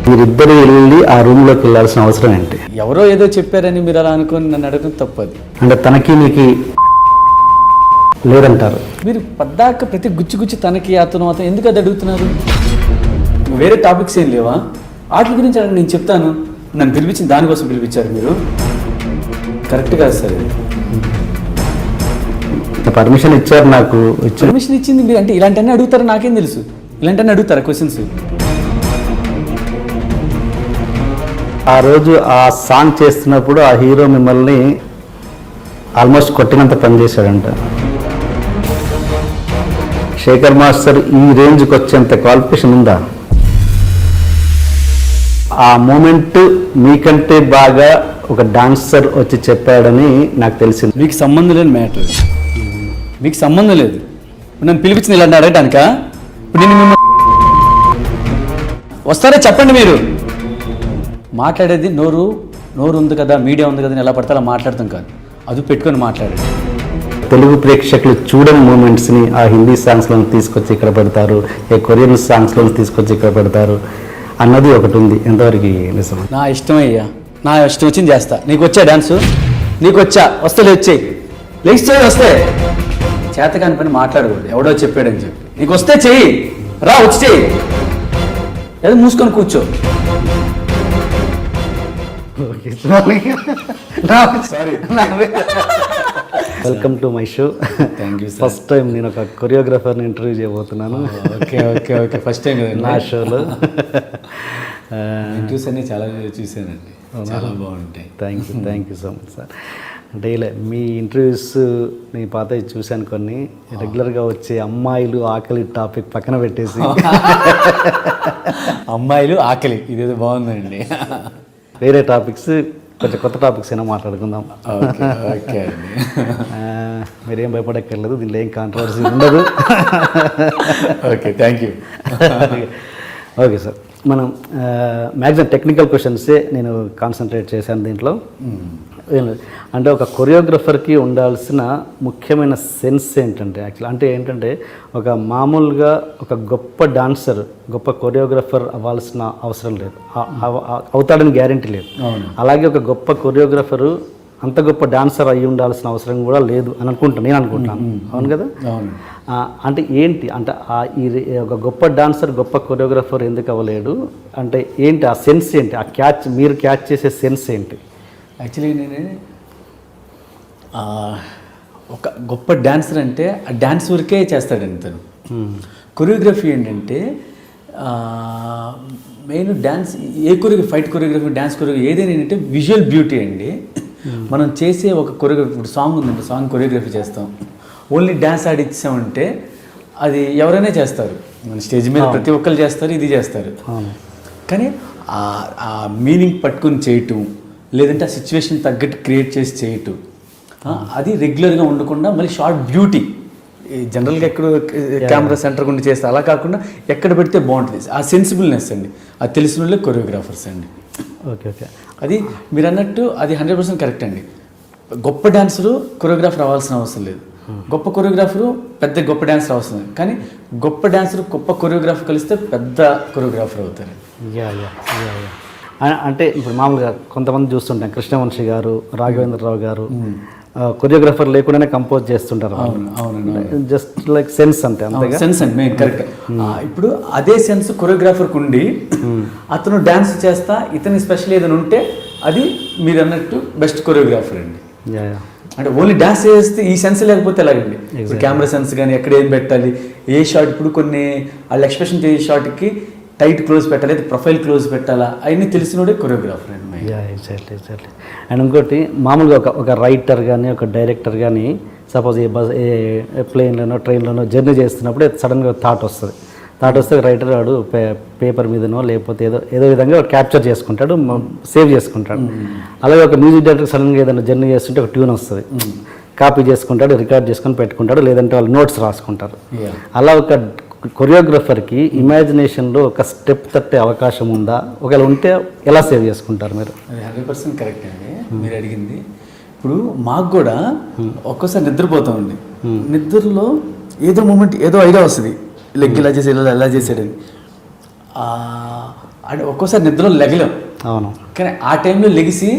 మీరిద్దరు వెళ్ళి ఆ రూమ్లోకి వెళ్ళాల్సిన అవసరం ఏంటి? ఎవరో ఏదో చెప్పారని మీరు అలా అనుకొని నన్ను అడగడం తప్పది. అంటే తనకి నీకు లేదంటారు. మీరు పద్దాక ప్రతి గుచ్చి తనకి అతను ఎందుకు అది అడుగుతున్నారు? వేరే టాపిక్స్ ఏం లేవా? వాటి గురించి అడగండి, నేను చెప్తాను. నన్ను పిలిపించింది దానికోసం పిలిపించారు మీరు. కరెక్ట్ కాదు సార్. పర్మిషన్ ఇచ్చారు నాకు. పర్మిషన్ ఇచ్చింది మీరు అంటే ఇలాంటివన్నీ అడుగుతారా? నాకేం తెలుసు ఇలాంటివన్నీ అడుగుతారా క్వశ్చన్స్? ఆ రోజు ఆ సాంగ్ చేస్తున్నప్పుడు ఆ హీరో మిమ్మల్ని ఆల్మోస్ట్ కొట్టినంత పని చేశాడంట. శేఖర్ మాస్టర్ ఈ రేంజ్కి వచ్చేంత క్వాలిఫికేషన్ ఉందా? ఆ మూమెంట్ మీకంటే బాగా ఒక డాన్సర్ వచ్చి చెప్పాడని నాకు తెలిసింది. మీకు సంబంధం లేని మ్యాటర్, మీకు సంబంధం లేదు. నన్ను పిలిపించింది ఇలాంటి అడగటానికా? ఇప్పుడు నేను మిమ్మల్ని వస్తారా చెప్పండి. మీరు మాట్లాడేది నోరు ఉంది కదా, మీడియా ఉంది కదా అని ఎలా పడితే అలా మాట్లాడతాం కాదు, అది పెట్టుకొని మాట్లాడేది. తెలుగు ప్రేక్షకులు చూడని మూమెంట్స్ని ఆ హిందీ సాంగ్స్లో తీసుకొచ్చి ఇక్కడ పెడతారు, ఏ కొరియన్ సాంగ్స్లో తీసుకొచ్చి ఇక్కడ పెడతారు అన్నది ఒకటి ఉంది. ఎంతవరకు నిజం? నా ఇష్టం అయ్యా, నా ఇష్టం వచ్చింది చేస్తా. నీకు వచ్చా డాన్సు? నీకు వచ్చా? వస్తే లేచేయి, లేచి వస్తే చేతకాని పని మాట్లాడకూడదు. ఎవడో చెప్పాడని చెప్పి నీకు వస్తే చెయ్యి, రా వచ్చి చెయ్యి, ఏదో మూసుకొని కూర్చో. Welcome to my show. Thank you. First time నేను ఒక కొరియోగ్రాఫర్ని ఇంటర్వ్యూ చేయబోతున్నాను. ఓకే ఫస్ట్ టైం కదా నా షోలో. ఇంటర్వ్యూస్ అన్నీ చాలా చూశానండి, చాలా బాగుంటాయి. Thank you so much sir. అంటే ఇలా మీ ఇంటర్వ్యూస్ నేను పాత చూశాను కొన్ని. రెగ్యులర్గా వచ్చే అమ్మాయిలు ఆకలి టాపిక్ పక్కన పెట్టేసి అమ్మాయిలు ఆకలి ఇదేదో బాగుందండి. వేరే టాపిక్స్, కొంచెం కొత్త టాపిక్స్ అయినా మాట్లాడుకుందాం. ఓకే అండి. మీరేం భయపడక్కర్లేదు, దీనిలో ఏం కాంట్రవర్సీ ఉండదు. Okay thank you. Okay sir, మనం మ్యాక్సిమం టెక్నికల్ క్వశ్చన్సే నేను కాన్సన్ట్రేట్ చేశాను దీంట్లో. అంటే ఒక కొరియోగ్రఫర్కి ఉండాల్సిన ముఖ్యమైన సెన్స్ ఏంటంటే, యాక్చువల్ అంటే ఏంటంటే ఒక మామూలుగా ఒక గొప్ప డాన్సర్ గొప్ప కొరియోగ్రఫర్ అవ్వాల్సిన అవసరం లేదు, అవుతాడని గ్యారంటీ లేదు. అలాగే ఒక గొప్ప కొరియోగ్రఫరు అంత గొప్ప డాన్సర్ అయ్యి ఉండాల్సిన అవసరం కూడా లేదు అని నేను అనుకుంటాను. అవును కదా? అంటే ఏంటి అంటే ఒక గొప్ప డాన్సర్ గొప్ప కొరియోగ్రఫర్ ఎందుకు అవ్వలేడు అంటే ఏంటి? ఆ సెన్స్ ఏంటి? ఆ మీరు క్యాచ్ చేసే సెన్స్ ఏంటి? యాక్చువల్లీ నేను ఒక గొప్ప డాన్సర్ అంటే ఆ డాన్స్ వరకే చేస్తాడండి తను. కొరియోగ్రఫీ ఏంటంటే మెయిన్ డాన్స్, ఏ choreography, fight choreography, dance choreography ఏదైనా ఏంటంటే విజువల్ బ్యూటీ అండి. మనం చేసే ఒక కొరియోగ్రఫీ, ఇప్పుడు సాంగ్ ఉందండి, సాంగ్ కొరియోగ్రఫీ చేస్తాం, ఓన్లీ డ్యాన్స్ ఆడిచ్చామంటే అది ఎవరైనా చేస్తారు, మన స్టేజ్ మీద ప్రతి ఒక్కరు చేస్తారు, ఇది చేస్తారు. కానీ ఆ మీనింగ్ పట్టుకొని చేయటం, లేదంటే ఆ సిచ్యువేషన్ తగ్గట్టు క్రియేట్ చేసి చేయటం, అది రెగ్యులర్గా ఉండకుండా మళ్ళీ షార్ట్ బ్యూటీ జనరల్గా ఎక్కడ కెమెరా సెంటర్ గుండి చేస్తే అలా కాకుండా ఎక్కడ పెడితే బాగుంటుంది, ఆ సెన్సిబుల్నెస్ అండి, అది తెలిసిన వాళ్ళే కొరియోగ్రాఫర్స్ అండి. ఓకే ఓకే, అది మీరు అన్నట్టు అది 100% కరెక్ట్ అండి. గొప్ప డాన్సరు కొరియోగ్రాఫర్ అవ్వాల్సిన అవసరం లేదు, గొప్ప కొరియోగ్రాఫరు పెద్ద గొప్ప డాన్సర్ అవసరం లేదు. కానీ గొప్ప డాన్సర్ గొప్ప కొరియోగ్రాఫర్ కలిస్తే పెద్ద కొరియోగ్రాఫర్ అవుతారు. అంటే ఇప్పుడు మామూలుగా కొంతమంది చూస్తుంటాం, కృష్ణవంశీ గారు, రాఘవేంద్రరావు గారు కొరియోగ్రాఫర్ లేకుండానే కంపోజ్ చేస్తుంటారు. అవునండి, జస్ట్ లైక్ సెన్స్ అంతే. అంతేగా? సెన్స్ అండి మెయిన్, కరెక్ట్. ఇప్పుడు అదే సెన్స్ కొరియోగ్రాఫర్కి ఉండి అతను డ్యాన్స్ చేస్తా ఇతని స్పెషల్ ఏదైనా ఉంటే అది మీరు అన్నట్టు బెస్ట్ కొరియోగ్రాఫర్ అండి. అంటే ఓన్లీ డ్యాన్స్ చేస్తే ఈ సెన్స్ లేకపోతే ఎలాగండి? ఇప్పుడు కెమెరా సెన్స్ కానీ ఎక్కడ ఏం పెట్టాలి, ఏ షాట్, ఇప్పుడు కొన్ని వాళ్ళు ఎక్స్ప్రెషన్ చేసే షాట్కి టైట్ క్లోజ్ పెట్టాలి, ప్రొఫైల్ క్లోజ్ పెట్టాలా, అవన్నీ తెలిసినోడే కొరియోగ్రాఫర్ అండి. ఎగ్జాక్ట్లీ. అండ్ ఇంకోటి మామూలుగా ఒక రైటర్ కానీ ఒక డైరెక్టర్ కానీ సపోజ్ ఏ ప్లేన్లోనో ట్రైన్లోనో జర్నీ చేస్తున్నప్పుడు సడన్గా థాట్ వస్తే రైటర్ వాడు పేపర్ మీదనో లేకపోతే ఏదో విధంగా క్యాప్చర్ చేసుకుంటాడు, సేవ్ చేసుకుంటాడు. అలాగే ఒక మ్యూజిక్ డైరెక్టర్ సడన్గా ఏదైనా జర్నీ చేస్తుంటే ఒక ట్యూన్ వస్తుంది, కాపీ చేసుకుంటాడు, రికార్డ్ చేసుకొని పెట్టుకుంటాడు, లేదంటే వాళ్ళు నోట్స్ రాసుకుంటారు. అలా ఒక కొరియోగ్రఫర్కి ఇమాజినేషన్లో ఒక స్టెప్ తట్టే అవకాశం ఉందా? ఒకవేళ ఉంటే ఎలా సేవ్ చేసుకుంటారు మీరు? అది 100% కరెక్ట్ అండి మీరు అడిగింది. ఇప్పుడు మాకు కూడా ఒక్కోసారి నిద్రపోతామండి, నిద్రలో ఏదో మూమెంట్ ఏదో ఐడియా వస్తుంది, లెగ్ ఇలా చేసి ఎలా చేసాడని అంటే ఒక్కోసారి నిద్రలో లెగలేం. అవును. కానీ ఆ టైంలో లెగిసి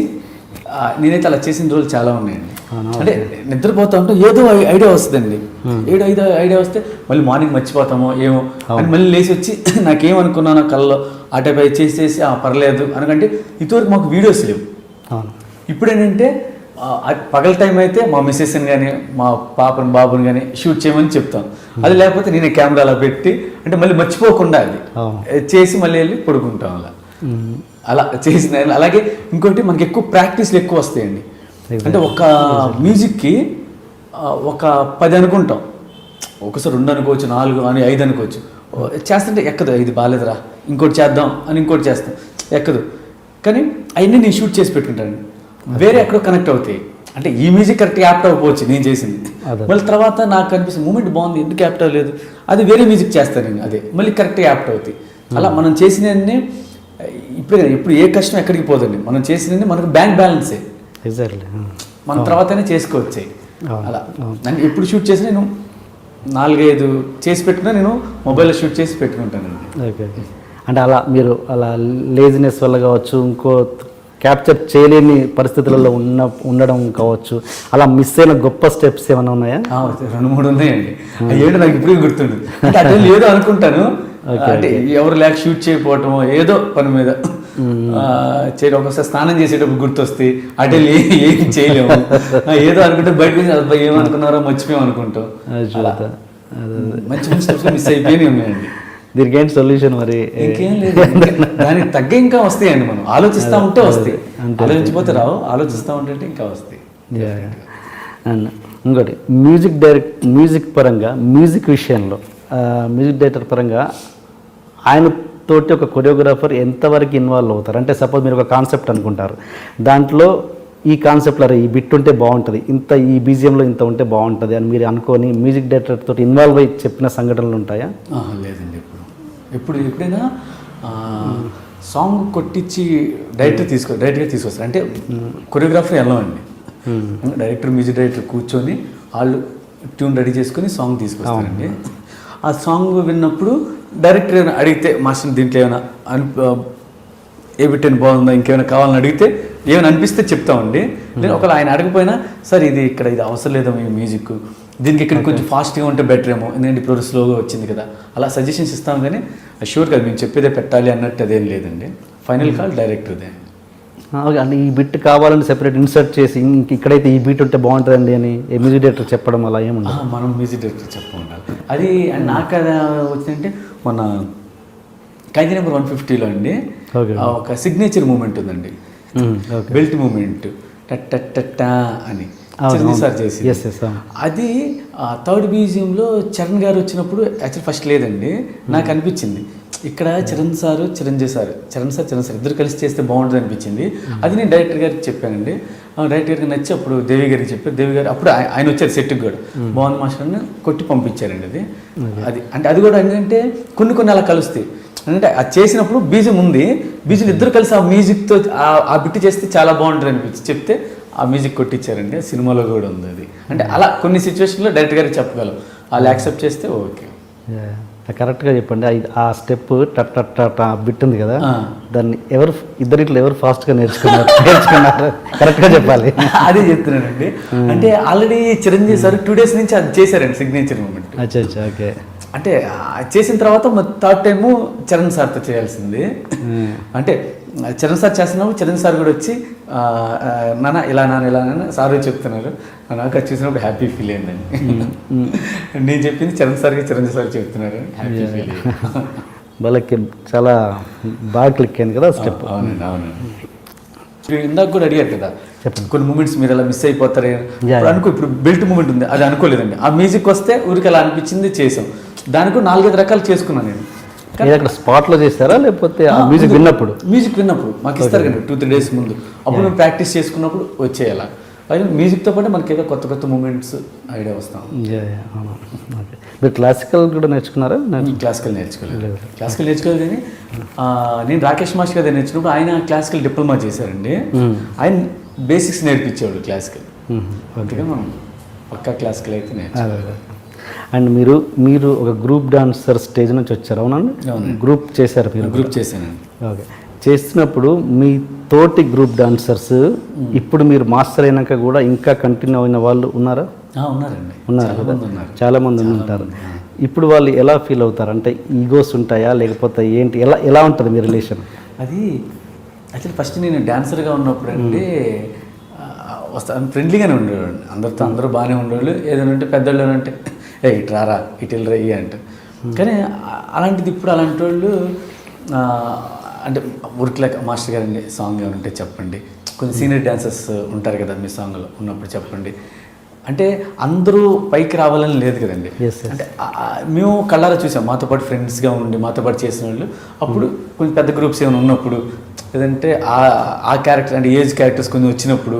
నేనైతే అలా చేసిన రోజులు చాలా ఉన్నాయండి. అంటే నిద్రపోతా ఉంటే ఏదో ఐడియా వస్తుందండి, ఏదో ఐడియా వస్తే మళ్ళీ మార్నింగ్ మర్చిపోతామో ఏమో అని మళ్ళీ లేచి వచ్చి నాకేమనుకున్నాను కళ్ళలో ఆ టైప్ చేసేసి పర్లేదు అనకంటే ఇదివరకు మాకు వీడియోస్ లేవు. ఇప్పుడు ఏంటంటే పగల టైం అయితే మా మిస్సెస్ని కానీ మా పాపని బాబుని కానీ షూట్ చేయమని చెప్తాం. అది లేకపోతే నేనే కెమెరా అలా పెట్టి అంటే మళ్ళీ మర్చిపోకుండా అది చేసి మళ్ళీ వెళ్ళి పడుకుంటాం. అలా చేసిన. అలాగే ఇంకోటి మనకి ఎక్కువ ప్రాక్టీస్లు ఎక్కువ వస్తాయండి. అంటే ఒక మ్యూజిక్కి ఒక 10 అనుకుంటాం, ఒకసారి 2 అనుకోవచ్చు, 4 అని 5 అనుకోవచ్చు. చేస్తుంటే ఎక్కదు, ఇది బాగాలేదురా ఇంకోటి చేద్దాం అని ఇంకోటి చేస్తాం, ఎక్కదు. కానీ అవన్నీ నేను షూట్ చేసి పెట్టుకుంటాను, వేరే ఎక్కడో కనెక్ట్ అవుతాయి. అంటే ఈ మ్యూజిక్ కరెక్ట్ యాప్ట్ అవ్వకపోవచ్చు నేను చేసింది, మళ్ళీ తర్వాత నాకు అనిపిస్తుంది మూమెంట్ బాగుంది ఎందుకు యాప్ట్ అవ్వలేదు, అది వేరే మ్యూజిక్ చేస్తాను నేను, అదే మళ్ళీ కరెక్ట్ యాప్ట్ అవుతాయి. అలా మనం చేసినవన్నీ ఇప్పుడు ఏ కష్టం ఎక్కడికి పోదండి, మనం చేసినవన్నీ మనకు బ్యాంక్ బ్యాలెన్సే, మన తర్వాతనే చేసుకోవచ్చాయి. అలా నేను ఎప్పుడు షూట్ చేసి నేను 4-5 చేసి పెట్టుకున్నా, నేను మొబైల్లో షూట్ చేసి పెట్టుకుంటానండి. ఓకే. అంటే అలా మీరు అలా లేజినెస్ వల్ల కావచ్చు, ఇంకో క్యాప్చర్ చేయలేని పరిస్థితులలో ఉండడం కావచ్చు, అలా మిస్ అయిన గొప్ప స్టెప్స్ ఏమైనా ఉన్నాయా? 2-3 ఉన్నాయండి. ఏంటో నాకు ఇప్పుడు గుర్తుంది. అంటే అదే ఏదో అనుకుంటాను, అంటే ఎవరు లేక షూట్ చేయకపోవటమో ఏదో పని మీద చేయడం, ఒకసారి స్నానం చేసేటప్పుడు గుర్తొస్తాయి, అటే ఏం చేయలేము, ఏదో అనుకుంటే బయటకు ఏమనుకున్నారో మర్చిపోయాం అనుకుంటాం. మంచి మంచి స్టెప్స్ మిస్ అయిపోయి ఉన్నాయండి. దీనికి ఏంటి సొల్యూషన్ మరి? ఇంకేం లేదు, దానికి తగ్గ ఇంకా వస్తాయండి. మనం ఆలోచిస్తూ ఉంటే వస్తాయి, ఆలోచించిపోతే రావు, ఆలోచిస్తూ ఉంటే ఇంకా వస్తాయి. అండ్ ఇంకోటి మ్యూజిక్ పరంగా, మ్యూజిక్ విషయంలో మ్యూజిక్ డైరెక్టర్ పరంగా ఆయనతోటి ఒక కొరియోగ్రాఫర్ ఎంతవరకు ఇన్వాల్వ్ అవుతారు? అంటే సపోజ్ మీరు ఒక కాన్సెప్ట్ అనుకుంటారు, దాంట్లో ఈ కాన్సెప్ట్లో ఈ బిట్ ఉంటే బాగుంటుంది, ఈ బీజిఎంలో ఇంత ఉంటే బాగుంటుంది అని మీరు అనుకొని మ్యూజిక్ డైరెక్టర్ తోటి ఇన్వాల్వ్ అయ్యి చెప్పిన సంఘటనలు ఉంటాయా? లేదండి. ఎప్పుడైనా సాంగ్ కొట్టించి డైరెక్ట్గా తీసుకొస్తారు. అంటే కొరియోగ్రాఫర్ ఎలా అండి, డైరెక్టర్ మ్యూజిక్ డైరెక్టర్ కూర్చొని వాళ్ళు ట్యూన్ రెడీ చేసుకొని సాంగ్ తీసుకొస్తారండి. ఆ సాంగ్ విన్నప్పుడు డైరెక్టర్ ఏమైనా అడిగితే మాస్టర్ దీంట్లో ఏమైనా ఏ బిట్టని బాగుందా, ఇంకేమైనా కావాలని అడిగితే ఏమైనా అనిపిస్తే చెప్తామండి. నేను ఒకవేళ ఆయన అడగపోయినా సార్ ఇది అవసరం లేదేమో ఈ మ్యూజిక్, దీనికి ఇక్కడ కొంచెం ఫాస్ట్గా ఉంటే బెటర్ ఏమో, ఎందుకంటే ఇప్పుడు స్లోగా వచ్చింది కదా, అలా సజెషన్స్ ఇస్తాం. కానీ షూర్ కదా మేము చెప్పేదే పెట్టాలి అన్నట్టు అదేం లేదండి. ఫైనల్ కాల్ డైరెక్టర్దే. అంటే ఈ బిట్ కావాలని సెపరేట్ ఇన్సర్ట్ చేసి ఇక్కడైతే ఈ బీట్ ఉంటే బాగుంటుందండి అని మ్యూజిక్ డైరెక్టర్ చెప్పడం అలా ఏముండదు. మనం మ్యూజిక్ డైరెక్టర్ చెప్పాలి. అది నాకు అది వచ్చిందంటే మన ఖైదీ నెంబర్ 150లో అండి ఒక సిగ్నేచర్ మూమెంట్ ఉందండి, బెల్ట్ మూమెంట్ టట్టా అని చిరంజీవి సార్ చేసి, అది థర్డ్ బీజియంలో చరణ్ గారు వచ్చినప్పుడు యాక్చువల్ ఫస్ట్ లేదండి. నాకు అనిపించింది ఇక్కడ చరణ్ సార్ ఇద్దరు కలిసి చేస్తే బాగుంటుంది అనిపించింది. అది నేను డైరెక్టర్ గారికి చెప్పానండి. డైరెక్టర్ గారికి నచ్చి అప్పుడు దేవి గారికి చెప్పారు. దేవి గారు అప్పుడు ఆయన వచ్చారు సెట్కి కూడా, బాగుంది మాస్టర్ని కొట్టి పంపించారండి. అది అంటే అది కూడా ఏంటంటే కొన్ని అలా కలుస్తాయి. అంటే అది చేసినప్పుడు బీజం ఉంది, బీజం ఇద్దరు కలిసి ఆ మ్యూజిక్తో ఆ బిట్ చేస్తే చాలా బాగుంటుంది అనిపించి చెప్తే ఆ మ్యూజిక్ కొట్టించారండి. సినిమాలో కూడా ఉంది అది. అంటే అలా కొన్ని సిచ్యువేషన్లో డైరెక్టర్ గారికి చెప్పగలం, వాళ్ళు యాక్సెప్ట్ చేస్తే ఓకే. కరెక్ట్గా చెప్పండి. ఆ స్టెప్ టట్ బిట్ ఉంది కదా, దాన్ని ఇద్దరిట్లో ఎవరు ఫాస్ట్గా నేర్చుకున్నారు కరెక్ట్గా చెప్పాలి. అదే చెప్తున్నానండి. అంటే ఆల్రెడీ చిరంజీవి సార్ 2 days నుంచి అది చేశారండి సిగ్నేచర్ మూమెంట్. అచ్చా ఓకే. అంటే చేసిన తర్వాత థర్డ్ టైము చరణ్ సార్తో చేయాల్సింది. అంటే చరణ్ సార్ చేస్తున్నప్పుడు చరణ్ సార్ కూడా వచ్చి నాన్న ఇలా సార్ చెప్తున్నారు, నాకు అది చూసినప్పుడు హ్యాపీ ఫీల్ అయిందండి. నేను చెప్పింది చరణ్ సార్ చెప్తున్నారు, హ్యాపీ ఫీల్ అయ్యింది. వాళ్ళకి చాలా బాగా క్లిక్ అయింది కదా స్టెప్. అవునండి. ఇందాక కూడా అడిగారు కదా చెప్పండి, కొన్ని మూమెంట్స్ మీరు అలా మిస్ అయిపోతారే ఇప్పుడు బెల్ట్ మూమెంట్ ఉంది, అది అనుకోలేదండి. ఆ మ్యూజిక్ వస్తే ఊరికి అలా అనిపించింది, చేసాం. దానికి 4-5 రకాలు చేసుకున్నాను నేను. అక్కడ స్పాట్లో చేస్తారా లేకపోతే మ్యూజిక్ విన్నప్పుడు మాకు ఇస్తారు కదా 2-3 days ముందు, అప్పుడు మేము ప్రాక్టీస్ చేసుకున్నప్పుడు వచ్చేయాల. అది మ్యూజిక్తో పాటు మనకి ఏదో కొత్త మూమెంట్స్ ఐడియా వస్తాం. మీరు క్లాసికల్ కూడా నేర్చుకున్నారా? క్లాసికల్ నేర్చుకోలేదు కానీ నేను రాకేష్ మాస్టర్ గారు నేర్చుకున్నప్పుడు ఆయన క్లాసికల్ డిప్లొమా చేశారండి. ఆయన బేసిక్స్ నేర్పించేవాడు క్లాసికల్. అందుకే మనం పక్కా క్లాసికల్ అయితే నేర్చుకోలేదు. అండ్ మీరు ఒక గ్రూప్ డాన్సర్ స్టేజ్ నుంచి వచ్చారు అవునండి? గ్రూప్ చేశారు మీరు? గ్రూప్ చేశానండి. ఓకే. చేస్తున్నప్పుడు మీ తోటి గ్రూప్ డాన్సర్స్ ఇప్పుడు మీరు మాస్టర్ అయినాక కూడా ఇంకా కంటిన్యూ అయిన వాళ్ళు ఉన్నారా? ఉన్నారండి, ఉన్నారు కదా, చాలామంది ఉంటారు. ఇప్పుడు వాళ్ళు ఎలా ఫీల్ అవుతారు? అంటే ఈగోస్ ఉంటాయా లేకపోతే ఏంటి, ఎలా ఉంటుంది మీ రిలేషన్? అది యాక్చువల్లీ ఫస్ట్ నేను డాన్సర్గా ఉన్నప్పుడు అండి ఫ్రెండ్లీగానే ఉండేవాడు, అందరూ బాగానే ఉండేవాళ్ళు. ఏదైనా ఉంటే పెద్దవాళ్ళు అంటే ఇటు రారా ఇటు వెళ్ళరా ఇవి అంటారు. కానీ అలాంటిది ఇప్పుడు అలాంటి వాళ్ళు అంటే ఊరికిలేక మాస్టర్ గారండి సాంగ్ ఏమంటే చెప్పండి, కొంచెం సీనియర్ డాన్సర్స్ ఉంటారు కదా మీ సాంగ్లో ఉన్నప్పుడు చెప్పండి అంటే అందరూ పైకి రావాలని లేదు కదండి. అంటే మేము కళ్ళారా చూసాం, మాతో పాటు ఫ్రెండ్స్గా ఉండి మాతో పాటు చేసిన వాళ్ళు. అప్పుడు కొంచెం పెద్ద గ్రూప్స్ ఏమైనా ఉన్నప్పుడు లేదంటే ఆ క్యారెక్టర్ అంటే ఏజ్ క్యారెక్టర్స్ కొంచెం వచ్చినప్పుడు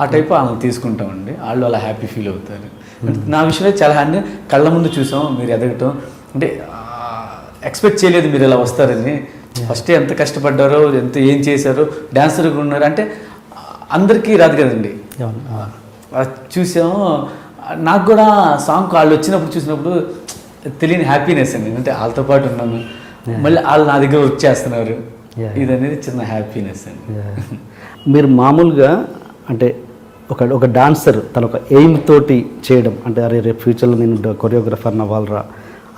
ఆ టైప్ వాళ్ళని తీసుకుంటామండి. వాళ్ళు అలా హ్యాపీ ఫీల్ అవుతారు. నా విషయంలో చాలా హ్యాపీ, కళ్ళ ముందు చూసాం మీరు ఎదగటం. అంటే ఎక్స్పెక్ట్ చేయలేదు మీరు ఇలా వస్తారని. ఫస్ట్ ఎంత కష్టపడ్డారో ఏం చేశారో, డాన్సర్గా ఉన్నారు అంటే అందరికీ రాదు కదండి. చూసాము. నాకు కూడా సాంగ్ వాళ్ళు వచ్చినప్పుడు చూసినప్పుడు తెలియని హ్యాపీనెస్ అండి. అంటే వాళ్ళతో పాటు ఉన్నాను, మళ్ళీ వాళ్ళు నా దగ్గర వర్క్ చేస్తున్నారు, ఇది అనేది చిన్న హ్యాపీనెస్ అండి. మీరు మామూలుగా అంటే ఒక డాన్సర్ తన ఒక ఎయిమ్ తోటి చేయడం అంటే అరే రేపు ఫ్యూచర్లో నేను కొరియోగ్రఫర్ని అవ్వాలరా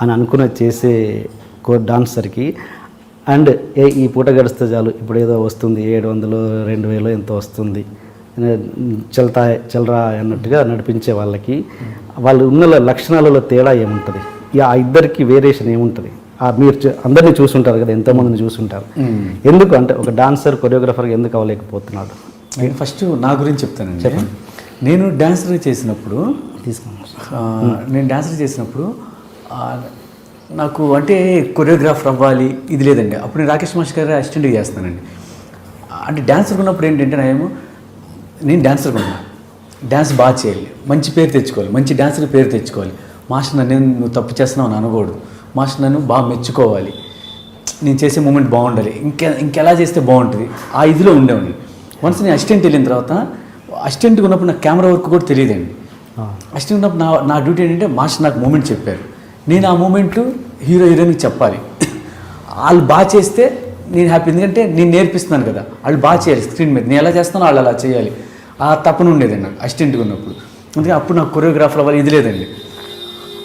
అని అనుకుని చేసే డాన్సర్కి అండ్ ఈ పూట గడిస్తే చాలు ఇప్పుడు ఏదో వస్తుంది 700 2000 ఎంతో వస్తుంది చల్రా అన్నట్టుగా నడిపించే వాళ్ళకి వాళ్ళు ఉన్న లక్షణాలలో తేడా ఏముంటుంది? ఆ ఇద్దరికి వేరియేషన్ ఏముంటుంది? మీరు అందరినీ చూసుంటారు కదా, ఎంతోమందిని చూసుంటారు. ఎందుకు అంటే ఒక డాన్సర్ కొరియోగ్రఫర్గా ఎందుకు అవ్వలేకపోతున్నాడు? నేను ఫస్ట్ నా గురించి చెప్తానండి. చెప్పండి. నేను డాన్సర్ చేసినప్పుడు నాకు అంటే కొరియోగ్రాఫర్ అవ్వాలి ఇది లేదండి. అప్పుడు నేను రాకేష్ మాస్టర్ గారు అసిస్టెంట్గా చేస్తానండి. అంటే డాన్సర్ ఉన్నప్పుడు ఏంటంటే నేను డాన్సర్గా ఉన్నా, డ్యాన్స్ బాగా చేయాలి, మంచి పేరు తెచ్చుకోవాలి, మంచి డాన్సర్ పేరు తెచ్చుకోవాలి. మాస్టర్ నువ్వు తప్పు చేస్తున్నావు అని అనకూడదు, మాస్టర్ నన్ను బాగా మెచ్చుకోవాలి, నేను చేసే మూమెంట్ బాగుండాలి, ఇంకెలా చేస్తే బాగుంటుంది, ఆ ఇదిలో ఉండేవాడిని. వన్స్ నేను అసిస్టెంట్ వెళ్ళిన తర్వాత అసిస్టెంట్గా ఉన్నప్పుడు నాకు కెమెరా వర్క్ కూడా తెలియదండి. అసిస్టెంట్ ఉన్నప్పుడు నా డ్యూటీ ఏంటంటే మాస్టర్ నాకు మూమెంట్ చెప్పారు, నేను ఆ మూమెంట్ హీరోయిన్కి చెప్పాలి. వాళ్ళు బాగా చేస్తే నేను హ్యాపీ, ఎందుకంటే నేను నేర్పిస్తున్నాను కదా, వాళ్ళు బాగా చేయాలి స్క్రీన్ మీద, నేను ఎలా చేస్తానో వాళ్ళు అలా చేయాలి. ఆ తపన ఉండేదండి నాకు అసిస్టెంట్గా ఉన్నప్పుడు. అందుకే అప్పుడు నాకు కొరియోగ్రాఫర్ అవ్వాలి ఇది లేదండి.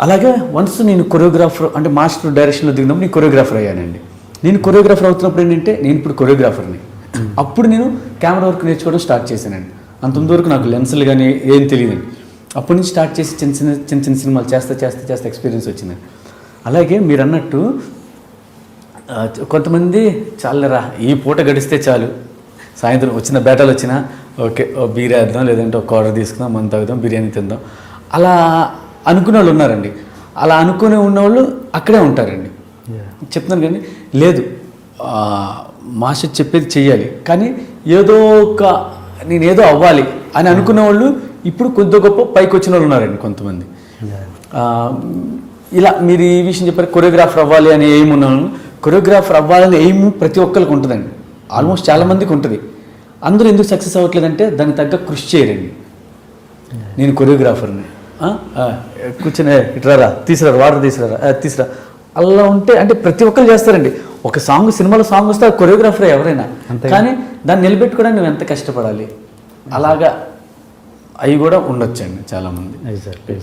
అలాగే వన్స్ నేను కొరియోగ్రాఫర్ అంటే మాస్టర్ డైరెక్షన్లో దిగినప్పుడు నేను కొరియోగ్రాఫర్ అయ్యానండి. నేను కొరియోగ్రాఫర్ అవుతున్నప్పుడు ఏంటంటే నేను ఇప్పుడు కొరియోగ్రాఫర్ని. అప్పుడు నేను కెమెరా వర్క్ నేర్చుకోవడం స్టార్ట్ చేశానండి. అంతవరకు నాకు లెన్సులు కానీ ఏం తెలియదండి. అప్పటి నుంచి స్టార్ట్ చేసి చిన్న సినిమాలు చేస్తే ఎక్స్పీరియన్స్ వచ్చిందండి. అలాగే మీరు అన్నట్టు కొంతమంది చాలరా ఈ పూట గడిస్తే చాలు, సాయంత్రం వచ్చిన బేటాలు వచ్చినా ఓకే బీర్ వేద్దాం, లేదంటే ఒక ఆర్డర్ తీసుకుందాం, మనం తాగుదాం, బిర్యానీ తిందాం, అలా అనుకునే వాళ్ళు ఉన్నారండి. అలా అనుకునే ఉన్నవాళ్ళు అక్కడే ఉంటారండి. చెప్తున్నాను కానీ లేదు, మాస్టర్ చెప్పేది చెయ్యాలి, కానీ నేనేదో అవ్వాలి అని అనుకునే వాళ్ళు ఇప్పుడు కొద్ది గొప్ప పైకి వచ్చిన వాళ్ళు ఉన్నారండి కొంతమంది. ఇలా మీరు ఈ విషయం చెప్పారు, కొరియోగ్రాఫర్ అవ్వాలి అని ఎయిమ్ ఉన్నాను. కొరియోగ్రాఫర్ అవ్వాలని ఎయిమ్ ప్రతి ఒక్కరికి ఉంటుందండి, ఆల్మోస్ట్ చాలామందికి ఉంటుంది. అందరూ ఎందుకు సక్సెస్ అవ్వట్లేదంటే దానికి తగ్గ కృషి చేయరండి. నేను కొరియోగ్రాఫర్ని కూర్చొని ఇట్రారా తీసుకురా వాటర్ తీసుకురా అలా ఉంటే అంటే ప్రతి ఒక్కరు చేస్తారండి. ఒక సినిమాలో సాంగ్ వస్తే కొరియోగ్రాఫర్ ఎవరైనా, కానీ దాన్ని నిలబెట్టుకోవడానికి నువ్వు ఎంత కష్టపడాలి, అలాగా అవి కూడా ఉండొచ్చండి చాలామంది.